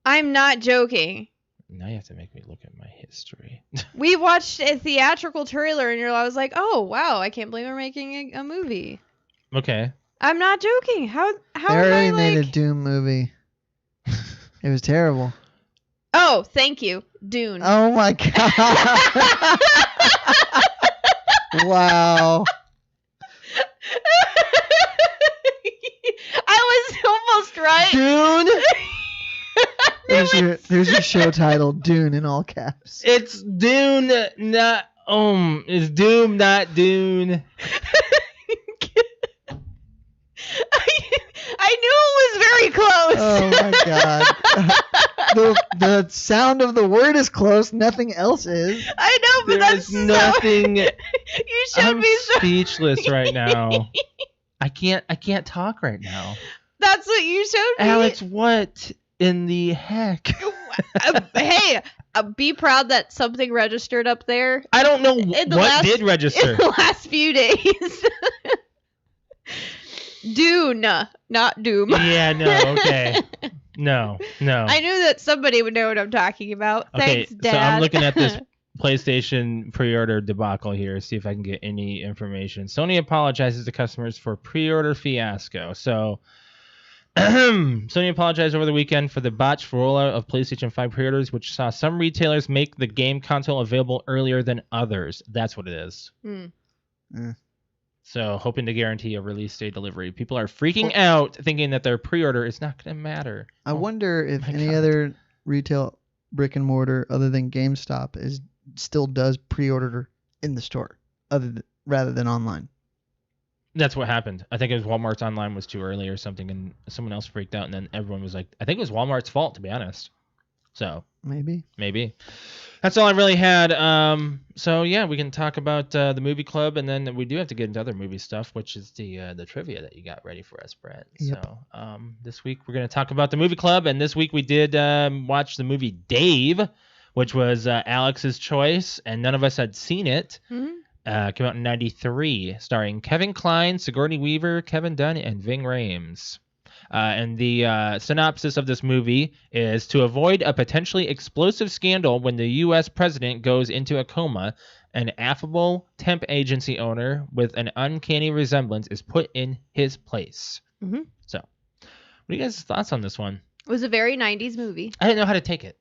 I'm not joking. Now you have to make me look at my history. We watched a theatrical trailer and I was like, oh wow, I can't believe we're making a movie. Okay. I'm not joking. How They already made a Doom movie. It was terrible. Oh, thank you. Dune. Oh my god. Wow. I was almost right. Dune? There's your show title, Dune in all caps. It's Dune, not it's Doom, not Dune. I knew it was very close. Oh my god. The sound of the word is close, nothing else is. I know, but There's nothing. You showed I'm me speechless right now. I can't talk right now. That's what you showed me. Alex, what in the heck? Hey, be proud that something registered up there. I don't know what did register. In the last few days. Dune, not Doom. Yeah, no, okay. No. I knew that somebody would know what I'm talking about. Okay, Thanks, Dad. so I'm looking at this PlayStation pre-order debacle here, see if I can get any information. Sony apologizes to customers for pre-order fiasco. So, Sony apologized over the weekend for the botched rollout of PlayStation 5 pre-orders, which saw some retailers make the game console available earlier than others. That's what it is. So, hoping to guarantee a release day delivery. People are freaking out, thinking that their pre-order is not going to matter. I wonder if any other retail brick and mortar other than GameStop still does pre-order in the store, rather than online. That's what happened. I think it was Walmart's online was too early or something, and someone else freaked out, and then everyone was like, I think it was Walmart's fault, to be honest. So maybe. That's all I really had. So yeah, we can talk about the movie club, and then we do have to get into other movie stuff, which is the trivia that you got ready for us, Brett. Yep. So this week we're going to talk about the movie club, and this week we did watch the movie Dave, which was Alex's choice, and none of us had seen it. Mm-hmm. Came out in 1993, starring Kevin Kline, Sigourney Weaver, Kevin Dunn, and Ving Rhames. And the synopsis of this movie is: to avoid a potentially explosive scandal when the U.S. president goes into a coma, an affable temp agency owner with an uncanny resemblance is put in his place. Mm-hmm. So, what are you guys' thoughts on this one? It was a very 90s movie. I didn't know how to take it.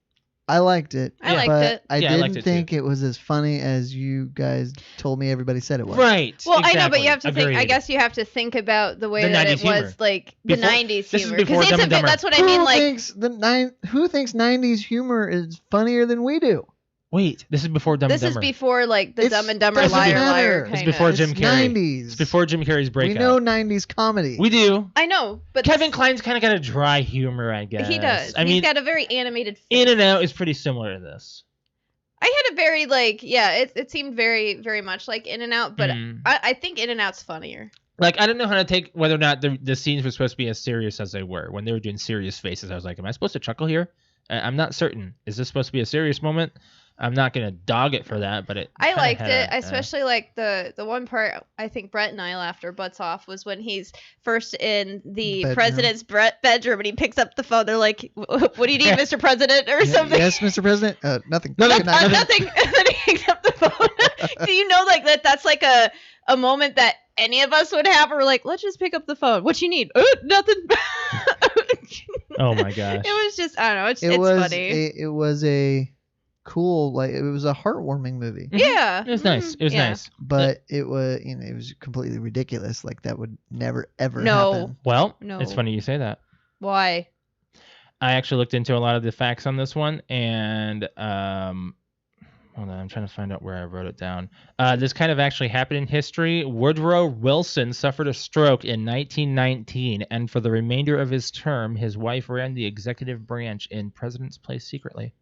I liked it. I liked but it. I Yeah, I didn't liked it think too. it was as funny as you guys told me everybody said it was. Right. Well, exactly. I know, but you have to think. I Agreed. guess you have to think about the way The that 90s it humor. was, like the Before- 90s this is humor. before Because Dumb and Dumber. that's what I mean. Like, Who thinks 90s humor is funnier than we do? Wait, this is before Dumb and this is Dumber. before like the It's- Dumb and Dumber doesn't liar matter. liar. It's Kinda. before Jim It's Carrey. 90s. It's before Jim Carrey's breakout. We know 90s comedy. We do. I know, but Kevin Kline's kind of got a dry humor, I guess. he does. I He's mean, got a very animated. In and Out is pretty similar to this. I had a very it seemed very very much like In and Out, but I think In and Out's funnier. Like, I don't know how to take whether or not the scenes were supposed to be as serious as they were. When they were doing serious faces, I was like, am I supposed to chuckle here? I'm not certain. Is this supposed to be a serious moment? I'm not gonna dog it for that, but I kinda liked had it. a- I especially like the one part I think Brett and I laughed our butts off was when he's first in the Bedroom. president's bedroom and he picks up the phone. They're like, "What do you need, Mr. President?" or something. Yes, Mr. President. Nothing. No, Good night. Nothing. And then he picks up the phone. Do you know like that's like a moment that any of us would have? Or we're like, let's just pick up the phone. What you need? Nothing. Oh my gosh. It was just I don't know. It's was funny. it was a cool, like, it was a heartwarming movie, Yeah. It was nice. It was Yeah. nice. but it was, it was completely ridiculous. Like, that would never ever No. happen. Well, No. it's funny you say that. Why? I actually looked into a lot of the facts on this one, and hold on, I'm trying to find out where I wrote it down. This kind of actually happened in history. Woodrow Wilson suffered a stroke in 1919, and for the remainder of his term, his wife ran the executive branch in President's Place secretly.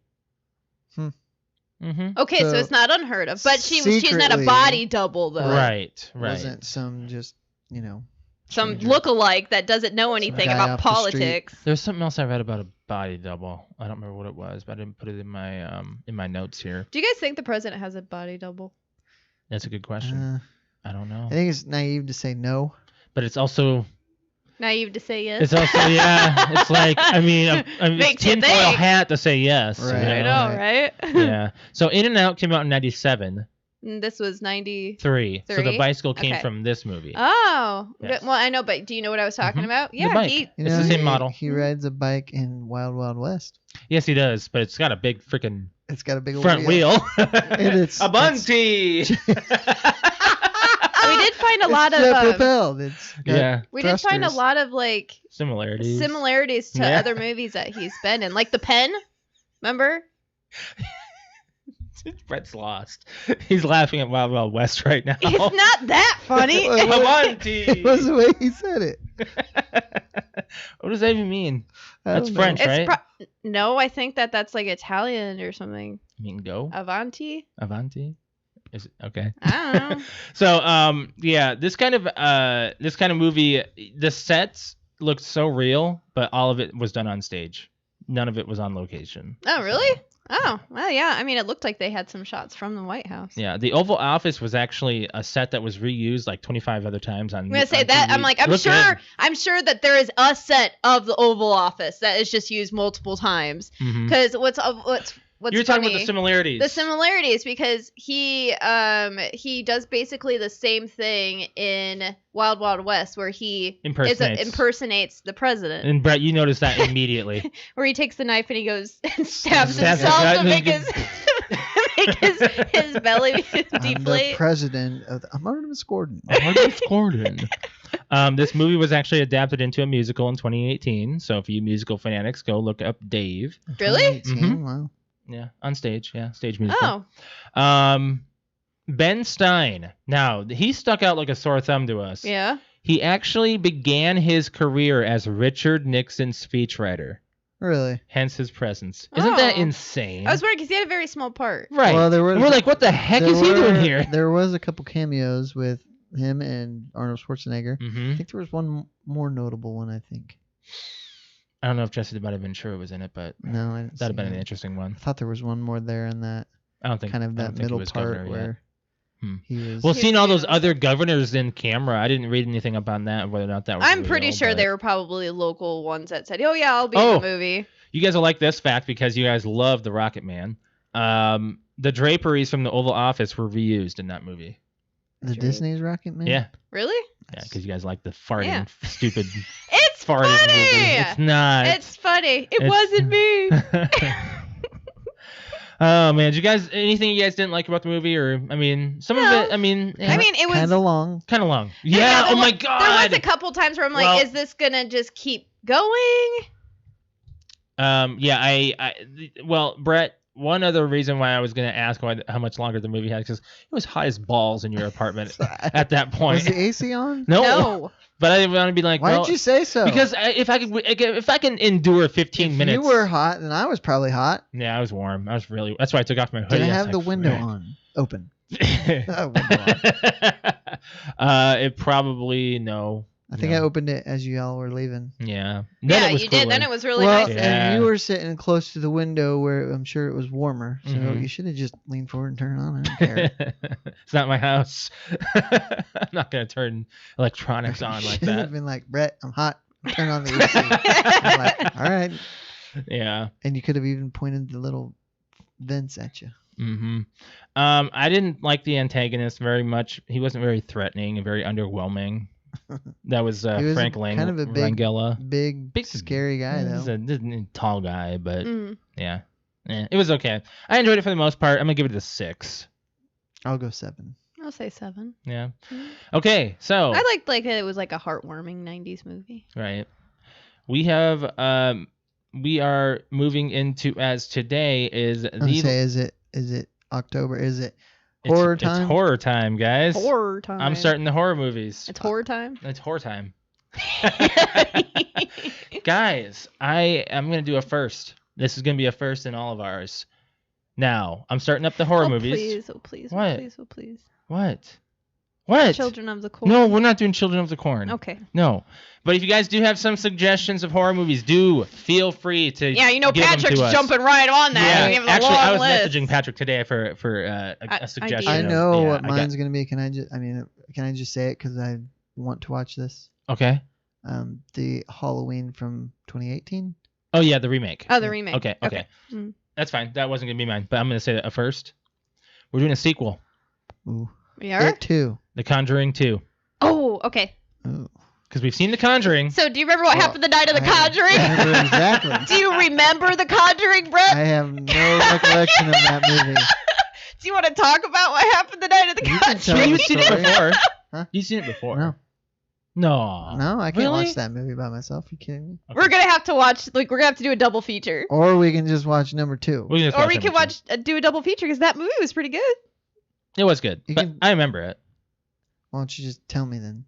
Mm-hmm. Okay, so So, it's not unheard of, but she's not a secretly- body double though. Right, It right. wasn't some just, Some stranger. look-alike that doesn't know anything guy about off the street. politics. There's something else I read about a body double. I don't remember what it was, but I didn't put it in my notes here. Do you guys think the president has a body double? That's a good question. I don't know, I think it's naive to say no. but it's also Naive to say yes. It's also It's like I mean Makes you tinfoil think. hat to say yes. Right. you I know? know, right? Yeah. So In and Out came out in '97. And this was 90. Three. So the Three? bicycle came Okay. from this movie. Oh, Yes. well, I know, but do you know what I was talking Mhm. about? The Yeah, bike. he. It's the same model. He rides a bike in Wild Wild West. Yes, he does, but it's got a big freaking It's got a big old front wheel. it's- a bunty. We did find a lot It's of. jet propelled. It's got Yeah. We did find a thrusters. lot of like Similarities. to Yeah. other movies that he's been in, like The Pen. Remember? Brett's lost. He's laughing at Wild Wild West right now. It's not that funny. It was- Avanti. It was the way he said it. What does that even mean? I That's don't know. French. It's right? no, I think that's like Italian or something. You mean go? Avanti? Avanti? Is it okay? I don't know. So yeah, this kind of movie, the sets looked so real, but all of it was done on stage. None of it was on location. Oh, really? Oh, well, yeah. I mean, it looked like they had some shots from the White House. Yeah, the Oval Office was actually a set that was reused like 25 other times on. I'm gonna say on that. TV. I'm like, Look good. I'm sure that there is a set of the Oval Office that is just used multiple times. Mhm. Because what's You're talking funny, about the similarities. the similarities, because he does basically the same thing in Wild Wild West, where he impersonates the president, And Brett, you noticed that immediately. where he takes the knife and he goes and stabs Stabs himself his to gut make and his belly I'm the deflate. president of the Artemis Gordon. Artemis Gordon. This movie was actually adapted into a musical in 2018. So if you musical fanatics, go look up Dave. Really? 2018, Mhm. Wow. Yeah, on stage. Yeah, stage musical. Oh, Ben Stein. Now, he stuck out like a sore thumb to us. yeah. He actually began his career as Richard Nixon's speechwriter, Really? hence his presence. Isn't that Oh. insane? I was wondering because he had a very small part. Right. Well, there was- And we're like, what the heck There is he doing were- here? There was a couple cameos with him and Arnold Schwarzenegger. Mm-hmm. I think there was one more notable one, I think. I don't know if Jesse the Ventura was in it, but No, I didn't that'd have see been an that. interesting one. I thought there was one more there in that I don't think kind of I don't that think he middle was part governor yet. where Hmm. he was. Well, He's seeing all those doing- other governors in camera, I didn't read anything about that, whether or not that was I'm real, pretty sure but they were probably local ones that said, "Oh yeah, I'll be Oh. in the movie." You guys will like this fact because you guys love the Rocket Man. The draperies from the Oval Office were reused in that movie. the Disney's Rocket Man? Yeah. Really? Yeah, because you guys like the farting, Yeah. stupid It's farting funny. movie. It's not. It's funny. It It's- wasn't me. Oh man, did you guys anything you guys didn't like about the movie, or I mean, some No. of it? I mean, I mean, it was Kind of long. kind of long. Yeah. there Oh my wa- god. There was a couple times where I'm like, Well- "Is this gonna just keep going?" Yeah. Well, Brett. One other reason why I was gonna ask how much longer the movie had, because it was hot as balls in your apartment at that point. Was the AC on? No. But I didn't want to be like, Why well, didn't you say so? because if I can endure 15 if minutes. you were hot, then I was probably hot. Yeah, I was warm. That's why I took off my hoodie. Did I was have like, the window "Frick." on? Open. It probably no. I think I opened it as you all were leaving. Yeah. Then Yeah, it was you did. cooler. Then it was really Well, nice. and you were sitting close to the window where I'm sure it was warmer. So Mhm. you should have just leaned forward and turned it on. I don't care. It's not my house. I'm not gonna turn electronics on like Should have that. been like, Brett, I'm hot. Turn on the AC. I'm like, all right. Yeah. And you could have even pointed the little vents at you. Mm-hmm. I didn't like the antagonist very much. He wasn't very threatening and very underwhelming. That was He was Frank Lang. kind of a Langella. big, scary guy, though. He's a tall guy, but Mm. yeah. It was okay. I enjoyed it for the most part. I'm gonna give it a 6. I'll go 7. I'll say 7. Yeah. Mm. Okay, so I liked like it was like a heartwarming 90s movie. right. We have we are moving into, as today is I'm gonna say, is it October? Is it horror time? It's horror time, guys. Horror time. I'm starting the horror movies. It's horror time. It's horror time. Guys, I'm gonna do a first. This is gonna be a first in all of ours. Now, I'm starting up the horror movies. Please, oh please, What? oh please, oh please. What? Children of the Corn. No, we're not doing Children of the Corn. Okay. No. But if you guys do have some suggestions of horror movies, do feel free to Yeah, you know give them Patrick's to us. jumping right on that. Yeah, He gave us actually, a long I was list. messaging Patrick today for a suggestion. I Ideas. know Yeah, what I got- mine's gonna be. Can I just say it because I want to watch this? Okay. The Halloween from 2018. Oh yeah, the remake. Oh, the remake. Okay. Mm. That's fine. That wasn't gonna be mine, but I'm gonna say that first. We're doing a sequel, Ooh. We are? It too. The Conjuring 2, Oh, okay. Ooh. because we've seen The Conjuring. So do you remember what Well, happened the night of The I Conjuring? remember exactly. Do you remember The Conjuring, Brett? I have no recollection of that movie. Do you want to talk about what happened the night of The You can tell Conjuring? You've seen it story. before. Huh? You've seen it before. No, No. I can't Really? watch that movie by myself. You kidding me? We're gonna have to watch. Like, we're gonna have to do a double feature, Or we can just watch number 2. We can just or watch we number can two. do a double feature because that movie was pretty good. It was good, You but can- I remember it. Why don't you just tell me then?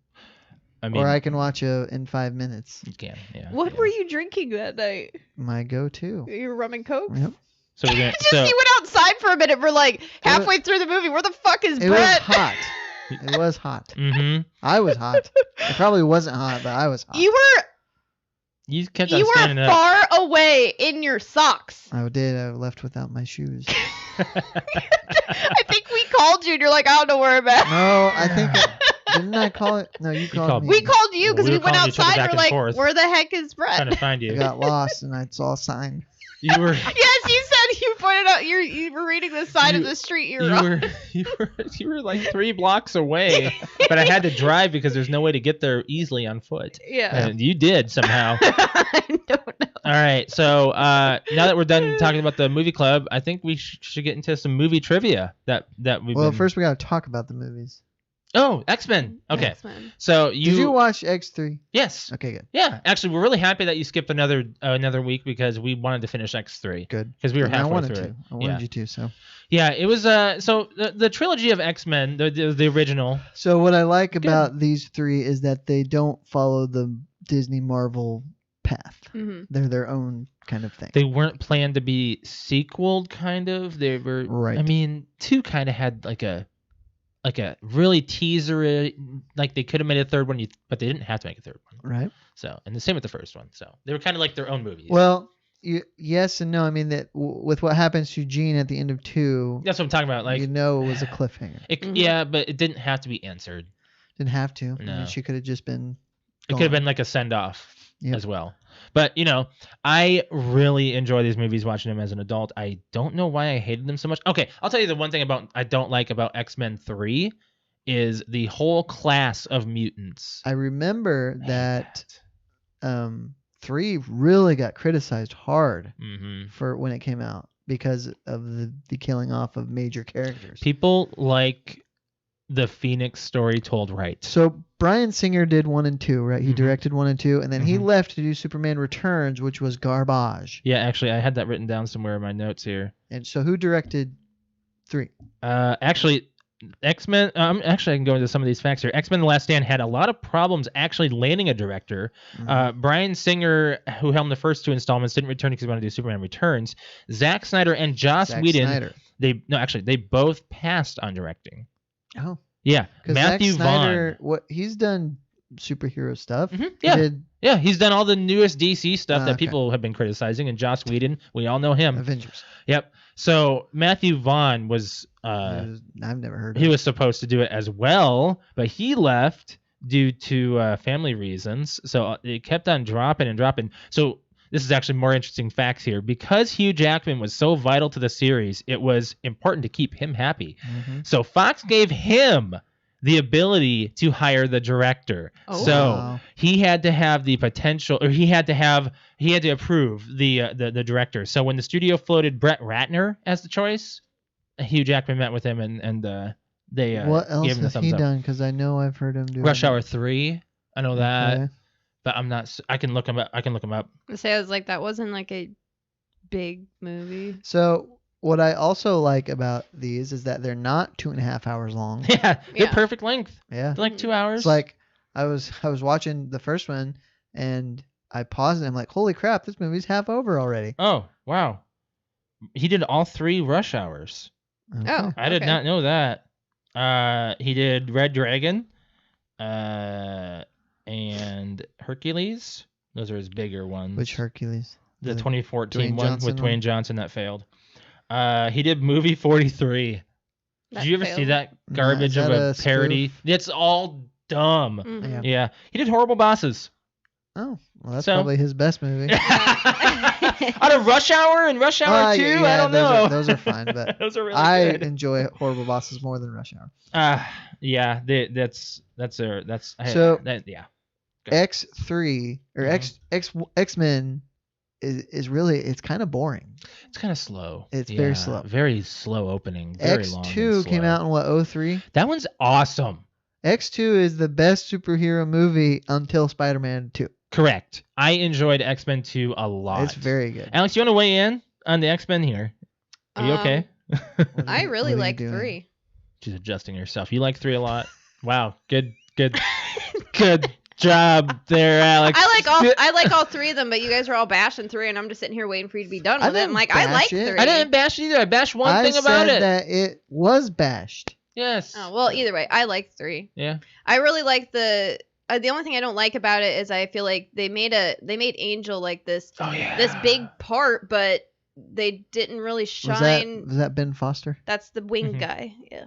I mean, Or I can watch it in 5 minutes. you can. Yeah. What yeah. were you drinking that night? My go-to. You were rum and coke. Yep. So we're gonna. Just So you went outside for a minute. We're like halfway through the movie. Where the fuck is It was Brett? hot. It was hot. mm-hmm. I was hot. It probably wasn't hot, but I was hot. You were You kept on you were standing up. far away in your socks. I did. I left without my shoes. I think we called you and you're like, I don't know where I'm at. No, I think didn't I call it? No, you called called me. We called you because We we, were went calling each other outside back and we're and like, forth. where the heck is Trying Brett? to find I you. got lost and I saw a sign. You were. Yes, you said you pointed out you were reading the side of the street you were on. You were like 3 blocks away, but I had to drive because there's no way to get there easily on foot. Yeah. And you did somehow. I don't know. All right, so now that we're done talking about the movie club, I think we should get into some movie trivia that we've Well, been... first we got to talk about the movies. Oh, X-Men. Okay, X-Men. so Did you watch X3? Yes. Okay, good. Yeah, actually, we're really happy that you skipped another week because we wanted to finish X3 Good. because we were And halfway I wanted through to. it. I wanted you to. So. Yeah, it was so the trilogy of X-Men, the original. So what I like about these 3 is that they don't follow the Disney Marvel path. Mm-hmm. They're their own kind of thing. They weren't planned to be sequeled, kind of. They were. Right. I mean, 2 kind of had like a really teaser, like they could have made a third one, but they didn't have to make a third one. Right. So, and the same with the first one. So they were kind of like their own movies. Well, yes and no. I mean that with what happens to Jean at the end of 2, that's what I'm talking about. Like, you know, it was a cliffhanger. Yeah, but it didn't have to be answered. Didn't have to. I No. mean, she could have just been. It could have been like a send off Yep. as well. But I really enjoy these movies watching them as an adult. I don't know why I hated them so much. Okay, I'll tell you the one thing I don't like about X-Men 3 is the whole class of mutants. I remember I hate that 3 really got criticized hard Mm-hmm. for when it came out because of the killing off of major characters. People like the Phoenix story told right. So Bryan Singer did 1 and 2, right? He Mhm. directed 1 and 2, and then he Mhm. left to do Superman Returns, which was garbage. Yeah, actually, I had that written down somewhere in my notes here. And so who directed 3? Actually, X-Men. Actually, I can go into some of these facts here. X-Men: The Last Stand had a lot of problems actually landing a director. Bryan Singer, who helmed the first 2 installments, didn't return because he wanted to do Superman Returns. Zack Snyder and Joss Zack Whedon. Snyder. They both passed on directing. Oh, Yeah, because Matthew Zack Snyder, Vaughn. what he's done superhero stuff. Yeah. He did Yeah, he's done all the newest DC stuff that Okay. people have been criticizing, and Joss Whedon, we all know him. Avengers. Yep. So Matthew Vaughn was I've never heard of he it. was supposed to do it as well, but he left due to family reasons. So it kept on dropping and dropping. So this is actually more interesting facts here. Because Hugh Jackman was so vital to the series, it was important to keep him happy. Mhm. So Fox gave him the ability to hire the director. Oh. So Wow. he had to have the potential, or he had to approve the director. So when the studio floated Brett Ratner as the choice, Hugh Jackman met with him and they What else gave him the has thumbs he up. done? Because I know I've heard him do Rush Hour 3, I know that, Okay. but I'm not. I can look him up. I say I was like, that wasn't like a big movie. So what I also like about these is that they're not 2.5 hours long. Yeah, they're Yeah. perfect length. Yeah. They're like 2 hours. It's like I was watching the first one and I paused and I'm like, holy crap, this movie's half over already. oh wow, he did all 3 Rush Hours. Okay. Oh, I did okay. not know that. He did Red Dragon, and Hercules. Those are his bigger ones. Which Hercules? The The 2014 Dwayne one Johnson with one? Dwayne Johnson that failed. He did Movie 43. That Did you ever see failed. that No, garbage is of that a a parody? It's all dumb. Mhm. Yeah. Yeah. He did Horrible Bosses. Oh, well, that's So- probably his best movie. Out of Rush Hour and Rush Hour 2, I don't know. Those are fine, but those are really I good. enjoy Horrible Bosses more than Rush Hour. Yeah, yeah. So- yeah. X3 or Mhm. X-Men is really, it's kind of boring. It's kind of slow. It's very slow. Very slow opening. Very long. and X2 came slow. out in what, 03? That one's awesome. X2 is the best superhero movie until Spider-Man 2. Correct. I enjoyed X-Men 2 a lot. It's very good. Alex, you want to weigh in on the X-Men here? Are you okay? What I are really you like doing? 3. She's adjusting herself. You like 3 a lot? Wow. Good job there, Alex. I like all 3 of them, but you guys are all bashing 3, and I'm just sitting here waiting for you to be done I with it. I'm didn't like, I like bash it. 3. I didn't bash it either. I bashed one I thing about said it. that it was bashed. Yes. Oh, well, either way, I like 3. Yeah. I really like the only thing I don't like about it is I feel like they made Angel like this Oh yeah. this big part, but they didn't really shine. Was that Ben Foster? That's the wing Mhm. guy. Yeah.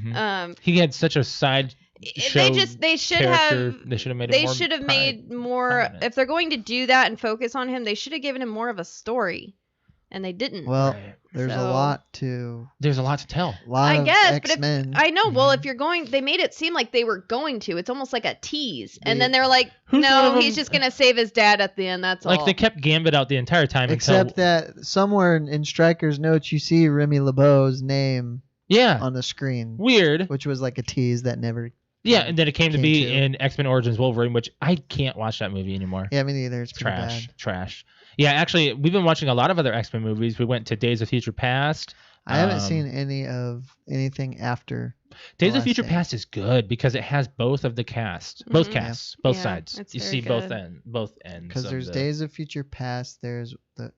Mhm. He had such a side. They should character. have They should have made. they it more should have pri- made more. prominent. If they're going to do that and focus on him, they should have given him more of a story, and they didn't. Well, Right. there's a So- lot to There's a lot to tell. lot I of guess, but if- X-Men. I know. Well, Mhm. if you're going, they made it seem like they were going to. It's almost like a tease, and They- then they're like, Who's one "No, of he's them- just gonna save his dad at the end. That's Like all." they kept Gambit out the entire time. Except until, that somewhere in Stryker's notes you see Remy LeBeau's name yeah, on the screen, weird. which was like a tease that never. Yeah, and then it came to Came be to. in X-Men Origins Wolverine, which I can't watch that movie anymore. Yeah, me neither. It's pretty Trash, bad. trash. Yeah, actually, we've been watching a lot of other X-Men movies. We went to Days of Future Past. I haven't Um, seen anything after. Days of last Future day. Past is good because it has both of the cast, both Mhm. casts, both Yeah, sides. it's You very see both good. ends. Because of there's the Days of Future Past. There's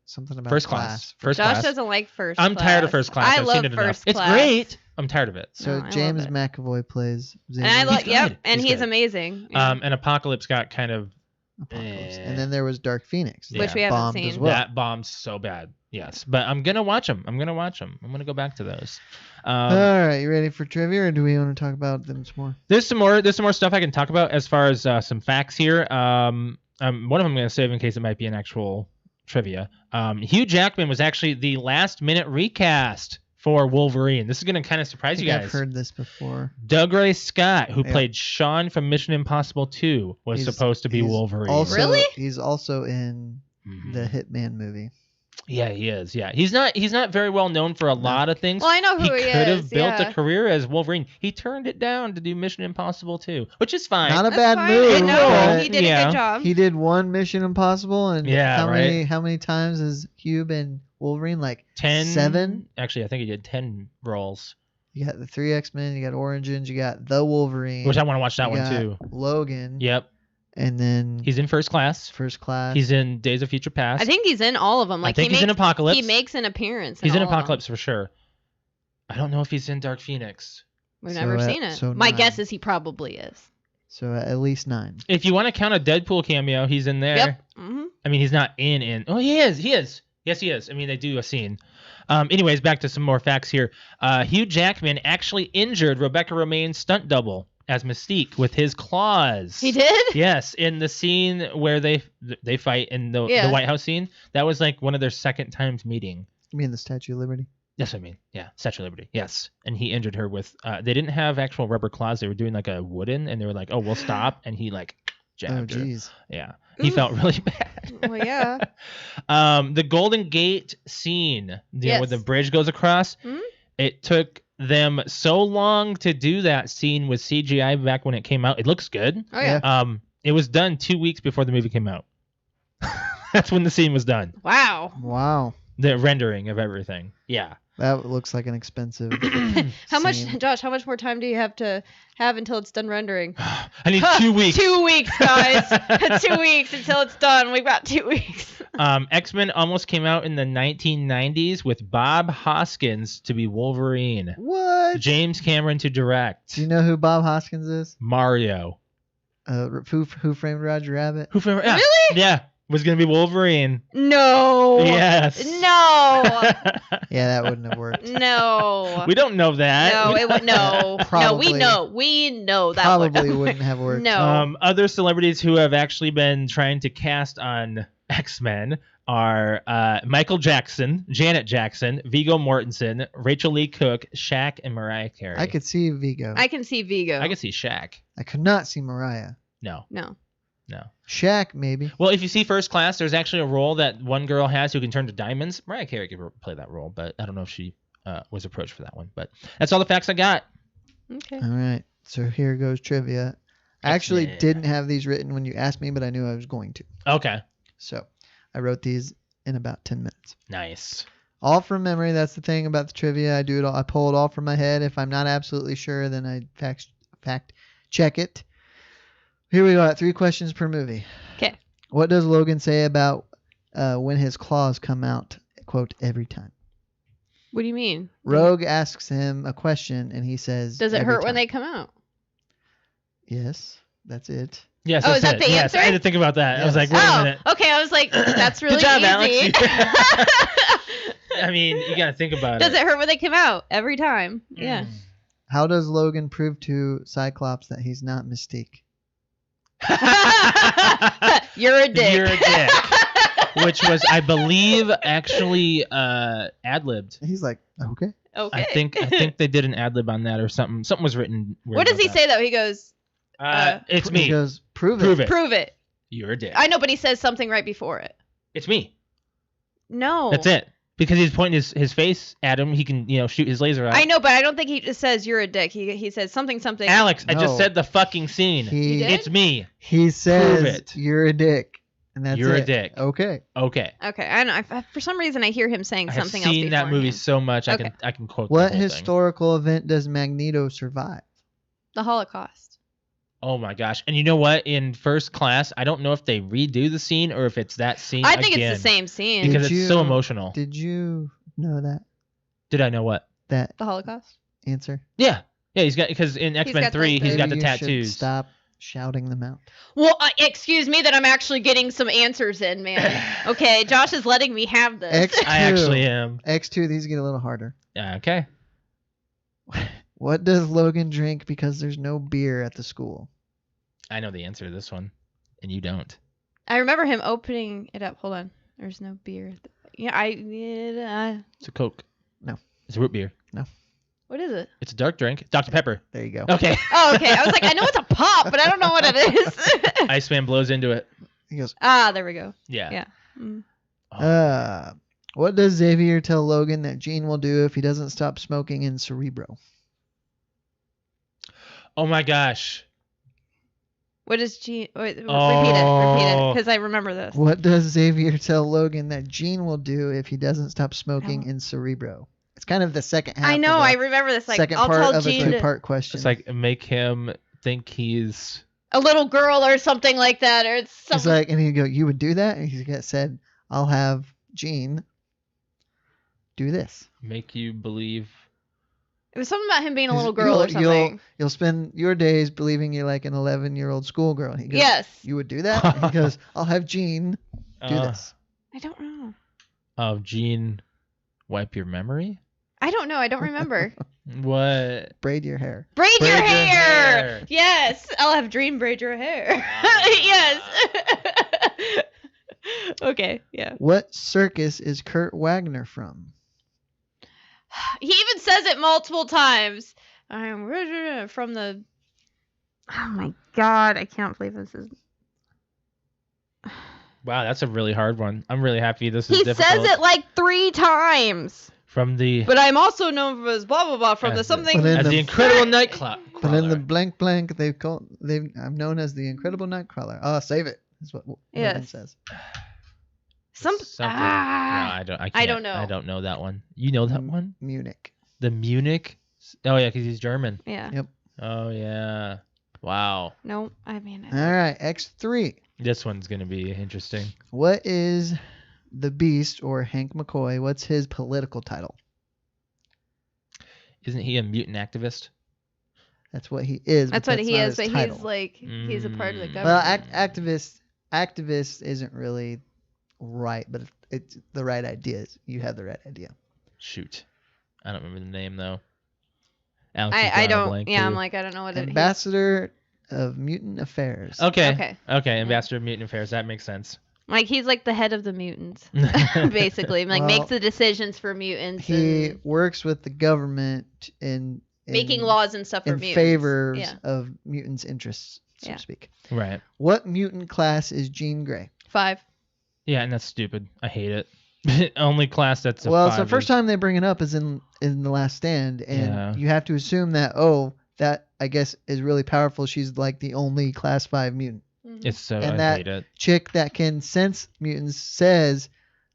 something about First Class. First Josh Class. doesn't like First I'm Class. tired of First Class. I I've love seen it enough. First It's Class. great. I'm tired of it. So No, I James love it. McAvoy plays. And I Xavier love, He's yep, good. and He's he's good. amazing. Yeah. And Apocalypse got kind of Apocalypse. Eh. And then there was Dark Phoenix. Which that we haven't bombed seen. as well. that bombed so bad. Yes, but I'm gonna watch them. I'm gonna go back to those. All right, you ready for trivia, or do we want to talk about them some more? There's some more stuff I can talk about as far as some facts here. One of them I'm going to save in case it might be an actual trivia. Hugh Jackman was actually the last minute recast for Wolverine. This is going to kind of I surprise you think guys. I've heard this before. Doug Ray Scott, who Yeah. played Sean from Mission Impossible 2, was He's- supposed to be he's Wolverine. Also, Really? He's also in Mhm. the Hitman movie. Yeah, he is. Yeah, he's not very well known for a lot of things. Well, I know who he he could is. have built yeah. a career as Wolverine. He turned it down to do Mission Impossible 2, which is fine. Not a That's bad fine. move. No, but he did a Yeah. good job. he did one Mission Impossible, and Yeah, how many times has Hugh been Wolverine? Like 10 7? Actually, I think he did 10 roles, You got the 3 X-Men, you got Origins, you got the Wolverine, which I want to watch that you one got too. Logan, Yep, and then he's in First Class. First Class. He's in Days of Future Past. I think he's in all of them. Like I think he's in Apocalypse. He makes an appearance. He's in all of them. Apocalypse for sure. I don't know if he's in Dark Phoenix. We've So, never seen it. so My 9. guess is he probably is. So at least 9. If you want to count a Deadpool cameo, he's in there. Yep. Mm-hmm. I mean, he's not in. Oh, he is. Yes, he is. I mean, they do a scene. Anyways, back to some more facts here. Hugh Jackman actually injured Rebecca Romijn's stunt double as Mystique with his claws. He did? Yes, in the scene where they fight in the White House scene. That was like one of their second times meeting. You mean the Statue of Liberty? Yes, I mean, yeah, Statue of Liberty. Yes, and he injured her with. They didn't have actual rubber claws; they were doing like a wooden, and they were like, "Oh, we'll stop," and he like jabbed her. Jeez. Yeah, he felt really bad. Well, yeah. The Golden Gate scene, Yes. where the bridge goes across. Mhm. It took them so long to do that scene with CGI back when it came out. It looks good. Oh, yeah. It was done 2 weeks before the movie came out. That's when the scene was done. Wow. The rendering of everything. Yeah. That looks like an expensive. How much, scene. Josh, how much more time do you have to have until it's done rendering? I need 2 weeks. 2 weeks, guys. 2 weeks until it's done. We've got 2 weeks. X-Men almost came out in the 1990s with Bob Hoskins to be Wolverine. What? James Cameron to direct. Do you know who Bob Hoskins is? Mario. Who Framed Roger Rabbit? Yeah. Really? Yeah. Was going to be Wolverine. No. Yes. No. Yeah, that wouldn't have worked. No. We don't know that. No, it would no. Probably. No, we know that Probably wouldn't have worked. No. Other celebrities who have actually been trying to cast on X-Men are Michael Jackson, Janet Jackson, Viggo Mortensen, Rachel Lee Cook, Shaq, and Mariah Carey. I could see Vigo. I can see Vigo. I could see Shaq. I could not see Mariah. No. Shaq, maybe. Well, if you see First Class, there's actually a role that one girl has who can turn to diamonds. Mariah Carey could play that role, but I don't know if she was approached for that one. But that's all the facts I got. Okay. All right. So here goes trivia. I actually X-Men. didn't have these written when you asked me, but I knew I was going to. Okay. So I wrote these in about 10 minutes. Nice. All from memory. That's the thing about the trivia. I do it all. I pull it all from my head. If I'm not absolutely sure, then I fact check it. Here we go. 3 questions per movie. Okay. What does Logan say about when his claws come out, quote, every time? What do you mean? Rogue asks him a question, and he says, Does it every hurt when time. they come out? Yes, that's it. Yes, Oh, that's is that it. the Yes, answer? I had to think about that. I was like, wait a Oh, minute. okay. I was like, that's really Good job, easy. Alex. I mean, you got to think about Does it. it hurt when they come out? Every time. Yeah. How does Logan prove to Cyclops that he's not Mystique? You're a dick. You're a dick. Which was, I believe, actually ad-libbed. He's like, okay. Okay. I think they did an ad-lib on that or something. Something was written. What does he say though? He goes, It's He me. goes, prove Prove it. "Prove it." You're a dick. I know, but he says something right before it. It's me. No. That's it. Because he's pointing his face at him. He can, shoot his laser out. I know, but I don't think he just says you're a dick. He says something. Alex, I No. just said the fucking scene. He did? It's me. He says, Prove it. you're a dick. And that's You're a it. dick. Okay. Okay. Okay, I know. For some reason, I hear him saying I have something else. seen that movie so much. Okay. I can quote What the whole thing. historical event does Magneto survive? The Holocaust. Oh my gosh. And you know what? In First Class, I don't know if they redo the scene or if it's that scene I think again, it's the same scene. because Did it's so you- emotional. Did you know that Did I know what? that The Holocaust. answer? Yeah. Yeah, he's got, because in X-Men got 3, the- he's got the Maybe you should tattoos. Stop shouting them out. Well, excuse me that I'm actually getting some answers in, man. Okay, Josh is letting me have this. X2. I actually am. X2, these get a little harder. Okay. What does Logan drink because there's no beer at the school? I know the answer to this one, and you don't. I remember him opening it up. Hold on. There's no beer. Yeah, It's a Coke. No. It's a root beer. what is it? It's a dark drink. Dr. Pepper. There you go. Okay. Oh, okay. I was like, I know it's a pop, but I don't know what it is. Iceman blows into it. He goes, There we go. Yeah. Yeah. Mm. what does Xavier tell Logan that Jean will do if he doesn't stop smoking in Cerebro? Oh my gosh. What is Jean? Wait, repeat Oh. it, because I remember this. What does Xavier tell Logan that Jean will do if he doesn't stop smoking Oh. in Cerebro? It's kind of the second half. I know. Of I a remember this. Like, second I'll part tell of Jean a to, two-part question. It's like make him think he's... a little girl or something like that, or it's He's something. like, and he'd go, "You would do that?" And he said, "I'll have Jean do this." Make you believe... It was something about him being a He's- little girl or something. You'll spend your days believing you're like an 11-year-old schoolgirl. He goes, Yes. You would do that? He goes, I'll have Jean do this. I don't know. Oh, Gene, wipe your memory? I don't know. I don't remember. What? Braid your hair. Braid your Braid your hair! hair. Yes. I'll have Dream braid your hair. Yes. Okay. Yeah. What circus is Kurt Wagner from? He even says it multiple times. I'm from the. Oh my god! I can't believe this is. Wow, that's a really hard one. I'm really happy this is He difficult. says it like 3 times. From the But I'm also known as blah blah blah from the As something. But in as the- the Incredible Nightcrawler. But in the blank, I'm known as the Incredible Nightcrawler. Oh, save it. That's what Yes. Logan says. Something. No, I don't. I can't. don't know. I don't know that one. You know that one? Munich. The Munich. Oh yeah, because he's German. Yeah. Yep. Oh yeah. Wow. No, I mean. All right, X3. This one's gonna be interesting. What is the Beast or Hank McCoy? What's his political title? Isn't he a mutant activist? That's what he is. That's but what he not is, his but title. he's like he's a part of the Mm. government. Well, activist isn't really right, but it's the right idea. You have the right idea. Shoot, I don't remember the name though. Alex is I drawing a don't. blank, Yeah, too. I'm like I don't know what it is. Ambassador of Mutant Affairs. Okay. Okay. Ambassador of Mutant Affairs. That makes sense. Like he's like the head of the mutants, basically. Like Well, makes the decisions for mutants. He and works with the government in making laws and stuff for in mutants. favor Yeah. of mutants' interests, so Yeah. to speak. Right. What mutant class is Jean Grey? 5. Yeah, and that's stupid. I hate it. Only class that's a Well, 5 so the first is- time they bring it up is in The Last Stand, and Yeah. you have to assume that that I guess is really powerful. She's like the only class 5 mutant. It's so and I that- hate it. Chick that can sense mutants says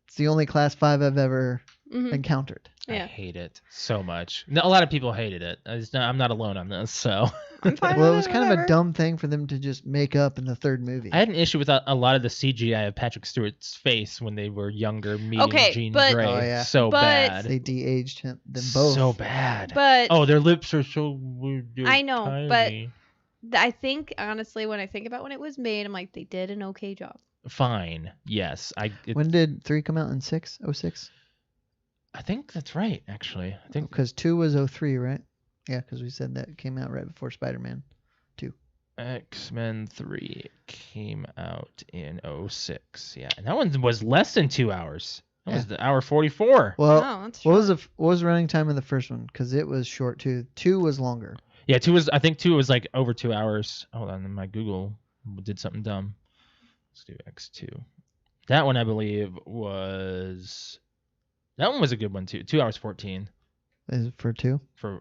it's the only class 5 I've ever Mhm. encountered. I Yeah. hate it so much. No, a lot of people hated it. I'm not alone on this. So I'm fine Well, it with was kind of whatever. a dumb thing for them to just make up in the third movie. I had an issue with a lot of the CGI of Patrick Stewart's face when they were younger, meeting Okay, Jean but- Grey. Oh, yeah. So But- bad. They de-aged them both. So bad. But Oh, their lips are so weird. They're I know, but- tiny. I think honestly, when I think about when it was made, I'm like they did an okay job. Fine. Yes. When did 3 come out in 6? 06? I think that's right. Actually, I think Because 2 was 03, right? Yeah, because we said that came out right before Spider-Man. X-Men 3 came out in 06. Yeah, and that one was less than 2 hours. That was the hour 44. Well, Oh, that's what was the running time of the first one? Because it was short too. 2 was longer. Yeah, I think 2 was like over 2 hours. Hold on, my Google did something dumb. Let's do X2. That one I believe was a good one too. 2 hours 14 Is it for 2? for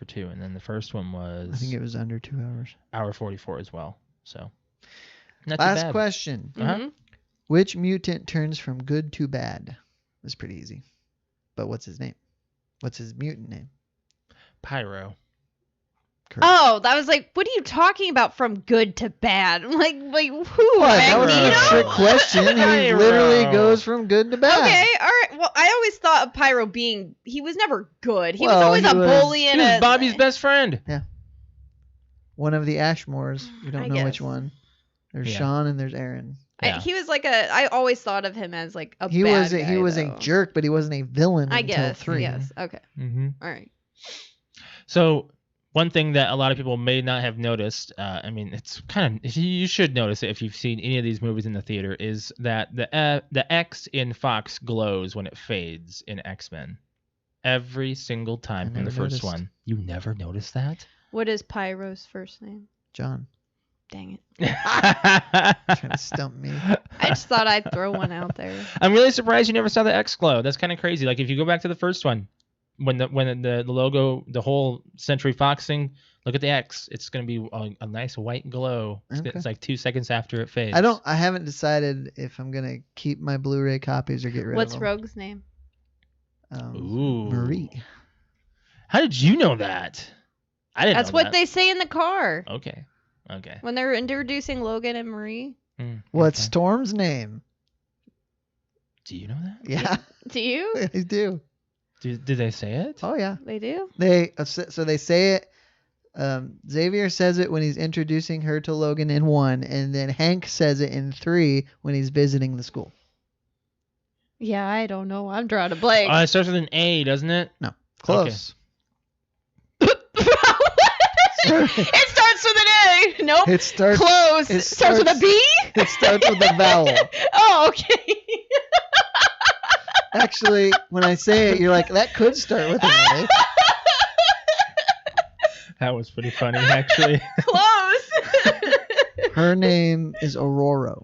2, and then the first one was I think it was under 2 hours. hour 44 as well. So not too Last bad. question. Uh-huh. Mhm. Which mutant turns from good to bad? That's pretty easy. But what's his name? What's his mutant name? Pyro. Correct. Oh, that was like, what are you talking about from good to bad? I'm like who? What? That was a Magneto? trick question. He Pyro. literally goes from good to bad. Okay, all right. Well, I always thought of Pyro being he was never good. He Well, was always he a was- bully He and was a Bobby's best friend. One of the Ashmores. We don't I know which guess. one. There's Yeah. Sean and there's Aaron. Yeah. He was like I always thought of him as like a He bad was guy, a though. jerk, but he wasn't a villain I until guess. 3. Yes. Okay. Mm-hmm. All right. So one thing that a lot of people may not have noticed, I mean, it's kind of you should notice it if you've seen any of these movies in the theater, is that the X in Fox glows when it fades in X-Men. Every single time I in the never first noticed. one. You never noticed that? What is Pyro's first name? John. Dang it. Trying to stump me. I just thought I'd throw one out there. I'm really surprised you never saw the X glow. That's kind of crazy. Like if you go back to the first one, when the logo, the whole Century Fox thing, look at the X. It's gonna be a nice white glow. Okay. It's like 2 seconds after it fades. I haven't decided if I'm gonna keep my Blu-ray copies or get rid What's of them. Rogue's name? Ooh. Marie. How did you know that? I didn't. That's know what that. they say in the car Okay. Okay. when they're introducing Logan and Marie. What's okay. Storm's name? Do you know that? Yeah, Do you? I do. Did they say it? Oh yeah, They do? so they say it. Xavier says it when he's introducing her to Logan in 1, and then Hank says it in 3 when he's visiting the school. Yeah, I don't know. I'm drawing a blank. It starts with an A, doesn't it? No, close. It starts with an A. Nope. It starts. Close. It It starts with a B? It starts with a vowel. Oh, okay. Actually, when I say it, you're like, that could start with an A. That was pretty funny, actually. Close. Her name is Aurora.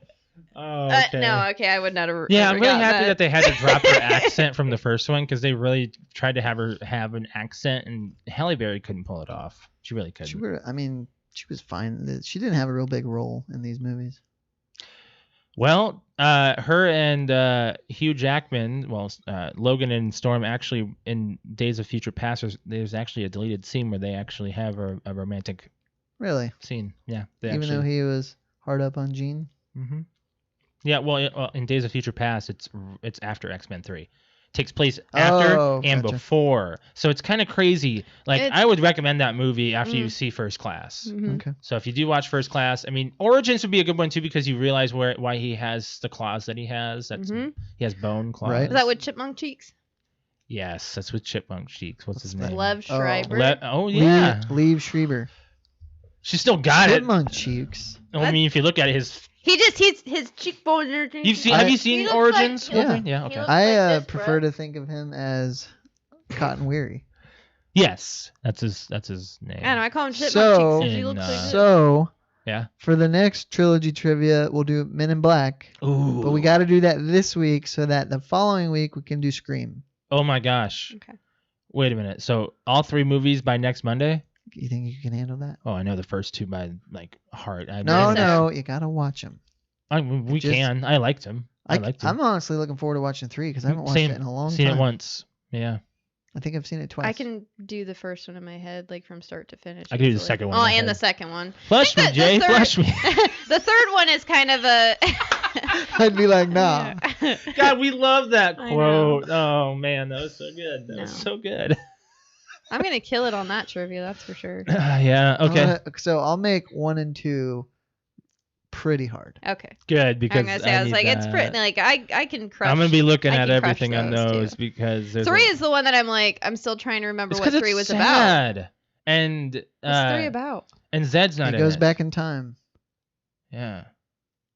Oh, okay. No, okay, I would not have. Yeah, ever I'm really gotten happy that they had to drop her accent from the first one because they really tried to have her have an accent, and Halle Berry couldn't pull it off. She really couldn't. She was fine. She didn't have a real big role in these movies. Well, her and Hugh Jackman, Logan and Storm actually in Days of Future Past, there's actually a deleted scene where they actually have a romantic Really? scene. Yeah. Even though he was hard up on Jean? Mm-hmm. Yeah, well, in Days of Future Past, it's after X-Men 3. It takes place after and gotcha. before. So it's kind of crazy. Like, I would recommend that movie after you Mm. see First Class. Mhm. Okay. So if you do watch First Class, I mean, Origins would be a good one too because you realize why he has the claws that he has. Mhm. He has bone claws. Right. Is that with Chipmunk Cheeks? Yes, that's with Chipmunk Cheeks. What's his name? Lev Schreiber. Yeah. Liev Schreiber. She still got Chipmunk Cheeks. it. I mean, if you look at it, his His cheekbones are. have you seen He looks Origins? like- Wolverine? Yeah. Yeah. Okay. He looks I like this, prefer bro. to think of him as Cotton Weary. Yes, that's his name. I don't know. I call him Chipmunk So- Cheeks. 'Cause he In, looks like this. So, Yeah. for the next trilogy trivia, we'll do Men in Black. Ooh. But we got to do that this week so that the following week we can do Scream. Oh my gosh. Okay. Wait a minute. So all 3 movies by next Monday? You think you can handle that? Oh, I know the first 2 by like heart. No, you got to watch them. We can. I liked him. I liked him. I'm honestly looking forward to watching 3 because I haven't watched Same. it in a long Seen time. it once. Yeah. I think I've seen it twice. I can do the first one in my head, like from start to finish. I can do the easily. second one Oh, in my and the head. second one. Flush me, think Jay. the third- Flush me. The third one is kind of a. I'd be like, nah. God, we love that I quote. Oh man, that was so good. That was No. so good. I'm gonna kill it on that trivia, that's for sure. Yeah. Okay. So I'll make 1 and 2 pretty hard. Okay. Good because I'm gonna say I was like, it's pretty. that. Like I can crush. I'm gonna be looking I at can crush everything on those, those too. because there's 3 is the one that I'm still trying to remember it's what 'cause 3 it's was about. sad. And What's 3 about? and Zed's not He in goes it. back in time. Yeah.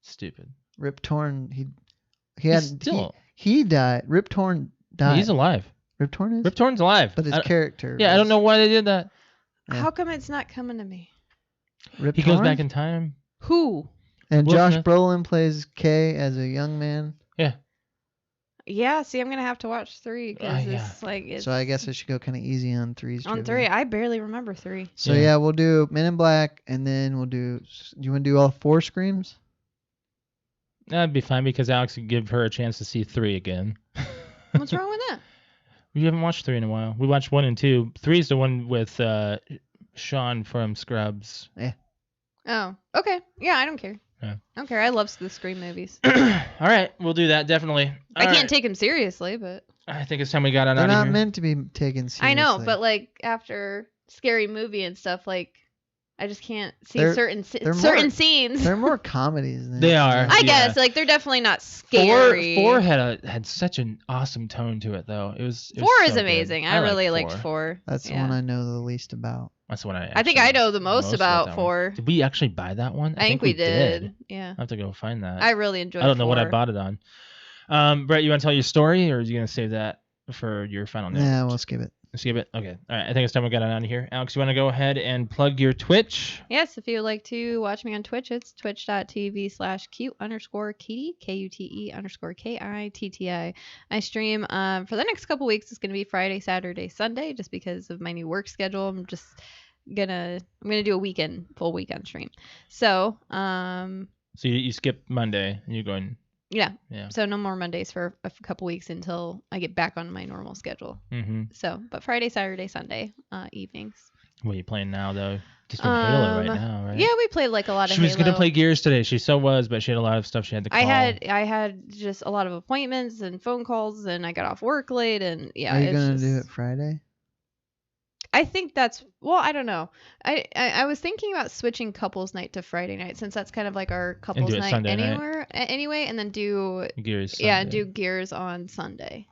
Stupid. Rip Torn. He He's had still. he died. Rip Torn died. He's alive. Rip Torn is. Rip Torn's alive. But his I- character. Yeah, I don't was know why they did that. Yeah. How come it's not coming to me? Rip He Torn? goes back in time. Who? And Will Josh Smith. Brolin plays Kay as a young man. Yeah, see, I'm gonna have to watch 3 because Yeah. it's like it's So I guess I should go kind of easy on 3's. on trivia. 3. I barely remember 3. So Yeah. yeah, we'll do Men in Black, and then we'll do. Do you want to do all 4 Screams? That'd be fine because Alex could give her a chance to see 3 again. What's wrong with that? We haven't watched 3 in a while. We watched 1 and 2. 3 is the one with Sean from Scrubs. Oh, okay. Yeah, I don't care. Yeah. I don't care. I love the Scream movies. All right, we'll do that definitely. I All can't right. take them seriously, but I think it's time we got on They're out of not here. meant to be taken seriously. I know. But like after Scary Movie and stuff, like I just can't see They're- certain they're certain more- scenes. they're more comedies. Than They are. I Yeah. guess like they're definitely not scary. 4 had such an awesome tone to it though. It was 4 is so good. amazing. I really liked 4. That's the Yeah. one I know the least about. That's the one I think I know the most about that 4. one. Did we actually buy that one? I think we did. Yeah. I have to go find that. I really enjoyed. I don't know what I 4. bought it on. Brett, you want to tell your story, or are you gonna save that for your final note? Yeah, we'll skip it. Skip it. Okay. All right. I think it's time we got it out of here. Alex, you want to go ahead and plug your Twitch? Yes, if you would like to watch me on Twitch, it's twitch.tv/cute_kitty, KUTE_KITTI. I stream for the next couple weeks. It's going to be Friday, Saturday, Sunday, just because of my new work schedule. I'm gonna do a full weekend stream. So, So you skip Monday and you're going. yeah. Yeah. So no more Mondays for a couple weeks until I get back on my normal schedule. Mm-hmm. So, but Friday, Saturday, Sunday evenings. What are you playing now, though? Just been Halo right now, right? Yeah, we played like a lot of She was Halo. gonna play Gears today. She so was, but she had a lot of stuff she had to call. I had just a lot of appointments and phone calls, and I got off work late, and yeah. Are you gonna do it Friday? I think that's I don't know. I was thinking about switching couples night to Friday night, since that's kind of like our couples do it night Sunday anyway, and then do Gears. do Gears on Sunday.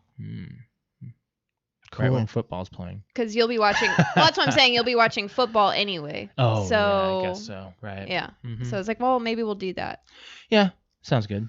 Right when football's playing. Because you'll be watching. Well, that's what I'm saying. You'll be watching football anyway. Oh, so yeah, I guess so. Right. Yeah. So it's like, well, maybe we'll do that. Yeah, sounds good.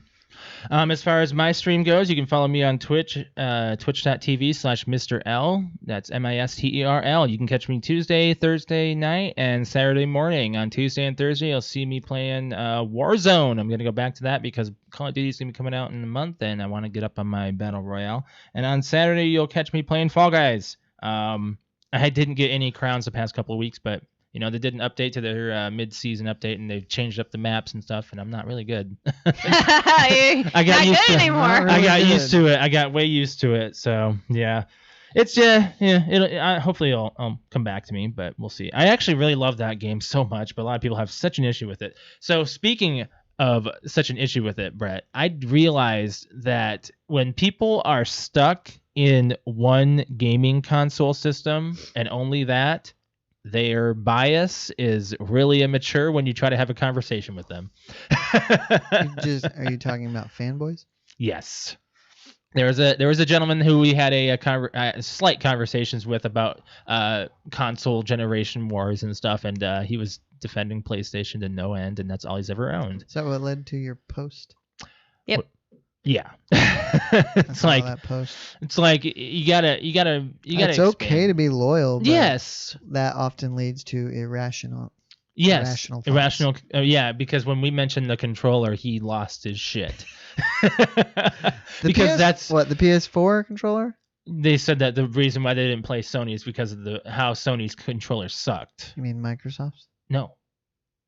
As far as my stream goes, you can follow me on Twitch, twitch.tv/Mr. L. That's MISTERL. You can catch me Tuesday, Thursday night, and Saturday morning. On Tuesday and Thursday, you'll see me playing Warzone. I'm going to go back to that because Call of Duty is going to be coming out in a month, and I want to get up on my Battle Royale. And on Saturday, you'll catch me playing Fall Guys. I didn't get any crowns the past couple of weeks, but they did an update to their mid-season update, and they've changed up the maps and stuff, and I'm not really good. I got used to it anymore. I got used to it. I got way used to it. So yeah, it's hopefully it'll come back to me, but we'll see. I actually really love that game so much, but a lot of people have such an issue with it. So speaking of such an issue with it, Brett, I realized that when people are stuck in one gaming console system and only that, their bias is really immature when you try to have a conversation with them. Are you talking about fanboys? Yes. There was a gentleman who we had a slight conversations with about console generation wars and stuff, and he was defending PlayStation to no end, and that's all he's ever owned. Is that what led to your post? Yep. Yeah. It's like that post. It's like you gotta. It's okay to be loyal. But yes. That often leads to irrational. Yes. Irrational. Yeah, because when we mentioned the controller, he lost his shit. Because that's what the PS4 controller. They said that the reason why they didn't play Sony is because of how Sony's controller sucked. You mean Microsoft's? No.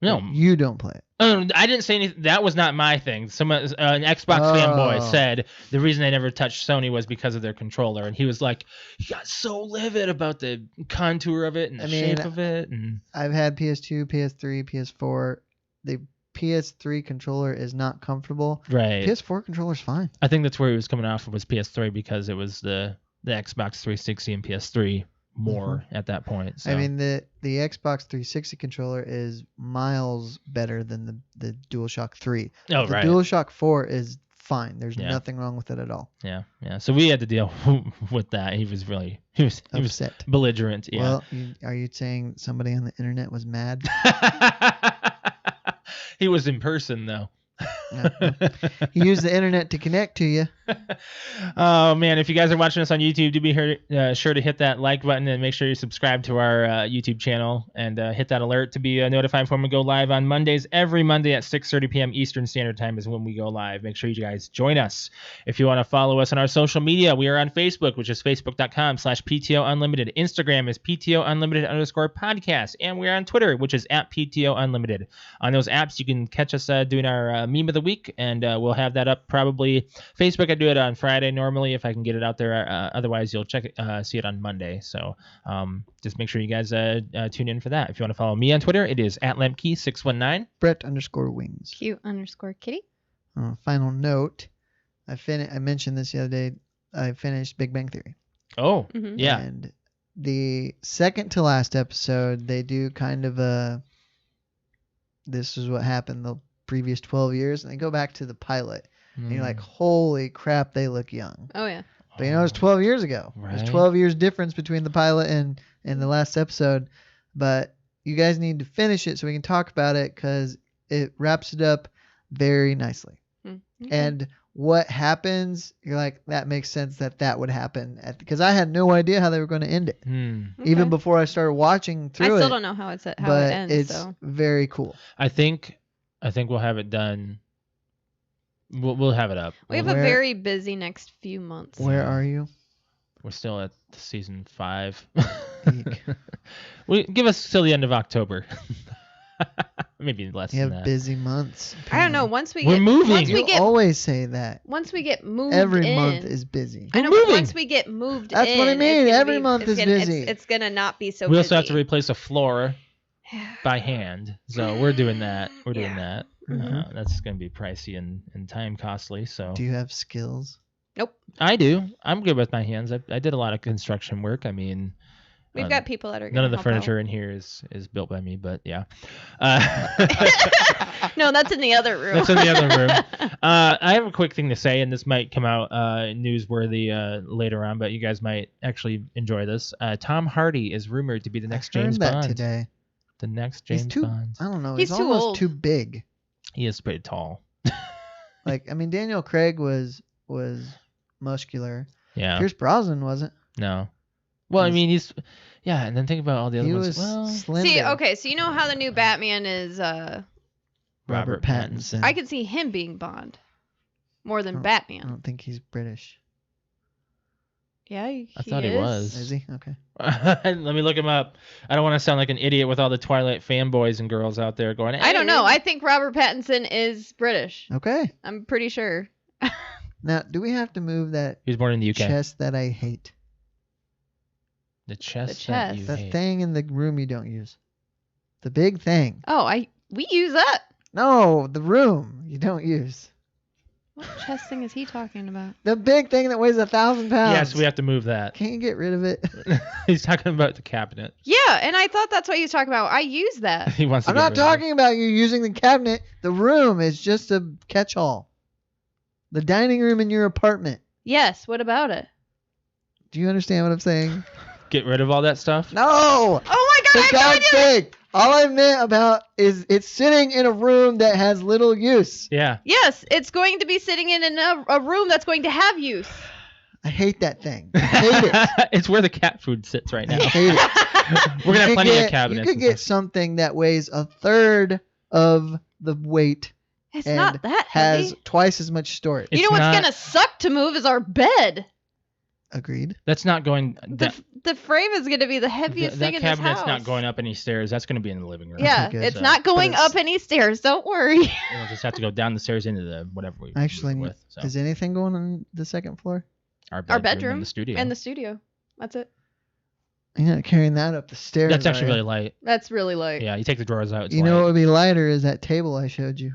You don't play it. I didn't say anything. That was not my thing. An Xbox fanboy said the reason they never touched Sony was because of their controller, and he was like, he got so livid about the contour of it and the shape of it. And I've had PS2, PS3, PS4. The PS3 controller is not comfortable. Right. PS4 controller's fine. I think that's where he was coming off of was PS3 because it was the Xbox 360 and PS3 more at that point. So. I mean, the Xbox 360 controller is miles better than the DualShock 3. Oh, the right. DualShock 4 is fine. There's nothing wrong with it at all. Yeah. So we had to deal with that. He was upset, belligerent. Yeah. Well, are you saying somebody on the internet was mad? He was in person though. He used the internet to connect to you. Oh man, if you guys are watching us on YouTube, do be sure to hit that like button and make sure you subscribe to our YouTube channel and hit that alert to be notified when we go live on Mondays. Every Monday at 6:30 p.m. Eastern Standard Time is when we go live. Make sure you guys join us. If you want to follow us on our social media, we are on Facebook, which is facebook.com/PTOUnlimited. Instagram is PTOUnlimited_podcast, and we are on Twitter, which is @PTOUnlimited. On those apps, you can catch us doing our meme of the week, and we'll have that up probably Facebook. I do it on Friday normally if I can get it out there. Otherwise, you'll see it on Monday. So just make sure you guys tune in for that. If you want to follow me on Twitter, it is @Lemke619. Brett_Wings. Q_Kitty. Final note. I mentioned this the other day. I finished Big Bang Theory. Oh, yeah. And the second to last episode, they do kind of this is what happened the previous 12 years, and they go back to the pilot. And you're like, holy crap, they look young. Oh, yeah. But it was 12 years ago. Right. There's 12 years difference between the pilot and the last episode. But you guys need to finish it so we can talk about it because it wraps it up very nicely. Okay. And what happens, you're like, that makes sense that would happen. Because I had no idea how they were going to end it. Even before I started watching through it. I still don't know how it ends. But it's very cool. I think we'll have it done. We'll have it up. We have a very busy next few months. Where are you? We're still at season 5. Give us till the end of October. maybe less You than have that. busy months. I don't know. apparently. Once we We're get moving. Once we You get always say that. once we get moved Every in, month is busy. I know, We're but moving. once we get moved That's in, what I it's mean. gonna Every be- month it's is gonna, busy. It's gonna not be so We busy. also have to replace a floor by hand, so we're doing that. We're doing Yeah. that. Mhm. That's going to be pricey and time costly. So Do you have skills? Nope. I do. I'm good with my hands. I did a lot of construction work. I mean, We've got people that are. none of the help furniture in here is built by me, but yeah. out. No, that's in the other room. That's in the other room. I have a quick thing to say, and this might come out newsworthy later on, but you guys might actually enjoy this. Tom Hardy is rumored to be the next I heard James that Bond. today. The next James He's too. Bond. I don't know. He's He's too almost old. too big. He is pretty tall. Like I mean, Daniel Craig was muscular. Yeah. Pierce Brosnan wasn't. No. Well, I Was- mean, he's. Yeah, and then think about all the other He ones. was Well, slender. See, okay, so you know how the new Batman is. Robert Pattinson. I could see him being Bond more than Oh, I Batman. don't think he's British. Yeah, I thought he was. Is he? Okay. Let me look him up. I don't want to sound like an idiot with all the Twilight fanboys and girls out there going. I don't know. "Hey." I think Robert Pattinson is British. Okay. I'm pretty sure. Now, do we have to move that He was born in the UK. chest that I hate? The chest. The That chest. you The hate. thing in the room you don't use. The big thing. Oh, we use that. No, the room you don't use. What chest thing is he talking about? The big thing that weighs 1,000 pounds. Yes, we have to move that. Can't you get rid of it? He's talking about the cabinet. Yeah, and I thought that's what he was talking about. I use that. He wants to I'm get not rid of it. talking about you using the cabinet. The room is just a catch-all. The dining room in your apartment. Yes, what about it? Do you understand what I'm saying? Get rid of all that stuff. No! Oh my god, For I have no God's idea. sake! All I meant about is it's sitting in a room that has little use. Yeah. Yes, it's going to be sitting in a room that's going to have use. I hate that thing. I hate it. It's where the cat food sits right I now. hate it. We're gonna have You could plenty get- of cabinets. You could and get stuff. something that weighs a third of the weight It's and not that has heavy. twice as much storage. You know It's what's not- gonna suck to move is our bed. Agreed. That's not going. The frame is gonna be the heaviest that thing in this cabinet's house. not going up any stairs. That's going to be in the living room. Yeah, Okay, good. it's So- not going it's- up any stairs. Don't worry. We'll just have to go down the stairs into the whatever we Actually, move with. So. is anything going on the second floor? Our Our bedroom, bedroom and the studio. and the studio. That's it. You're not carrying that up the stairs. That's actually are really you? light. That's really light. Yeah, you take the drawers out. It's You know what light. would be lighter is that table I showed you.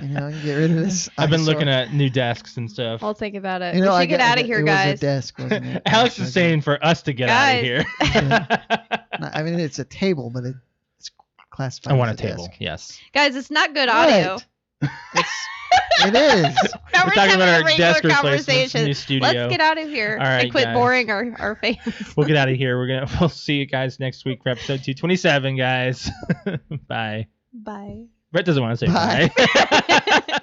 You know, you get rid of this. I've been eyesore. looking at new desks and stuff. I'll think about it. You know, we I should get out of here, it guys. was a desk, wasn't it? Alex I is saying for us to get out of Guys. here. No, I mean, it's a table, but it's classified. I want a as table. desk. Yes. Guys, it's not good audio. What? It is. Now We're we're talking having about a our regular desk replacements, conversation. new studio. Let's get out of here All right, and quit guys. boring our fans. We'll get out of here. We'll see you guys next week for episode 227, guys. Bye. Bye. Brett doesn't want to say Bye. bye.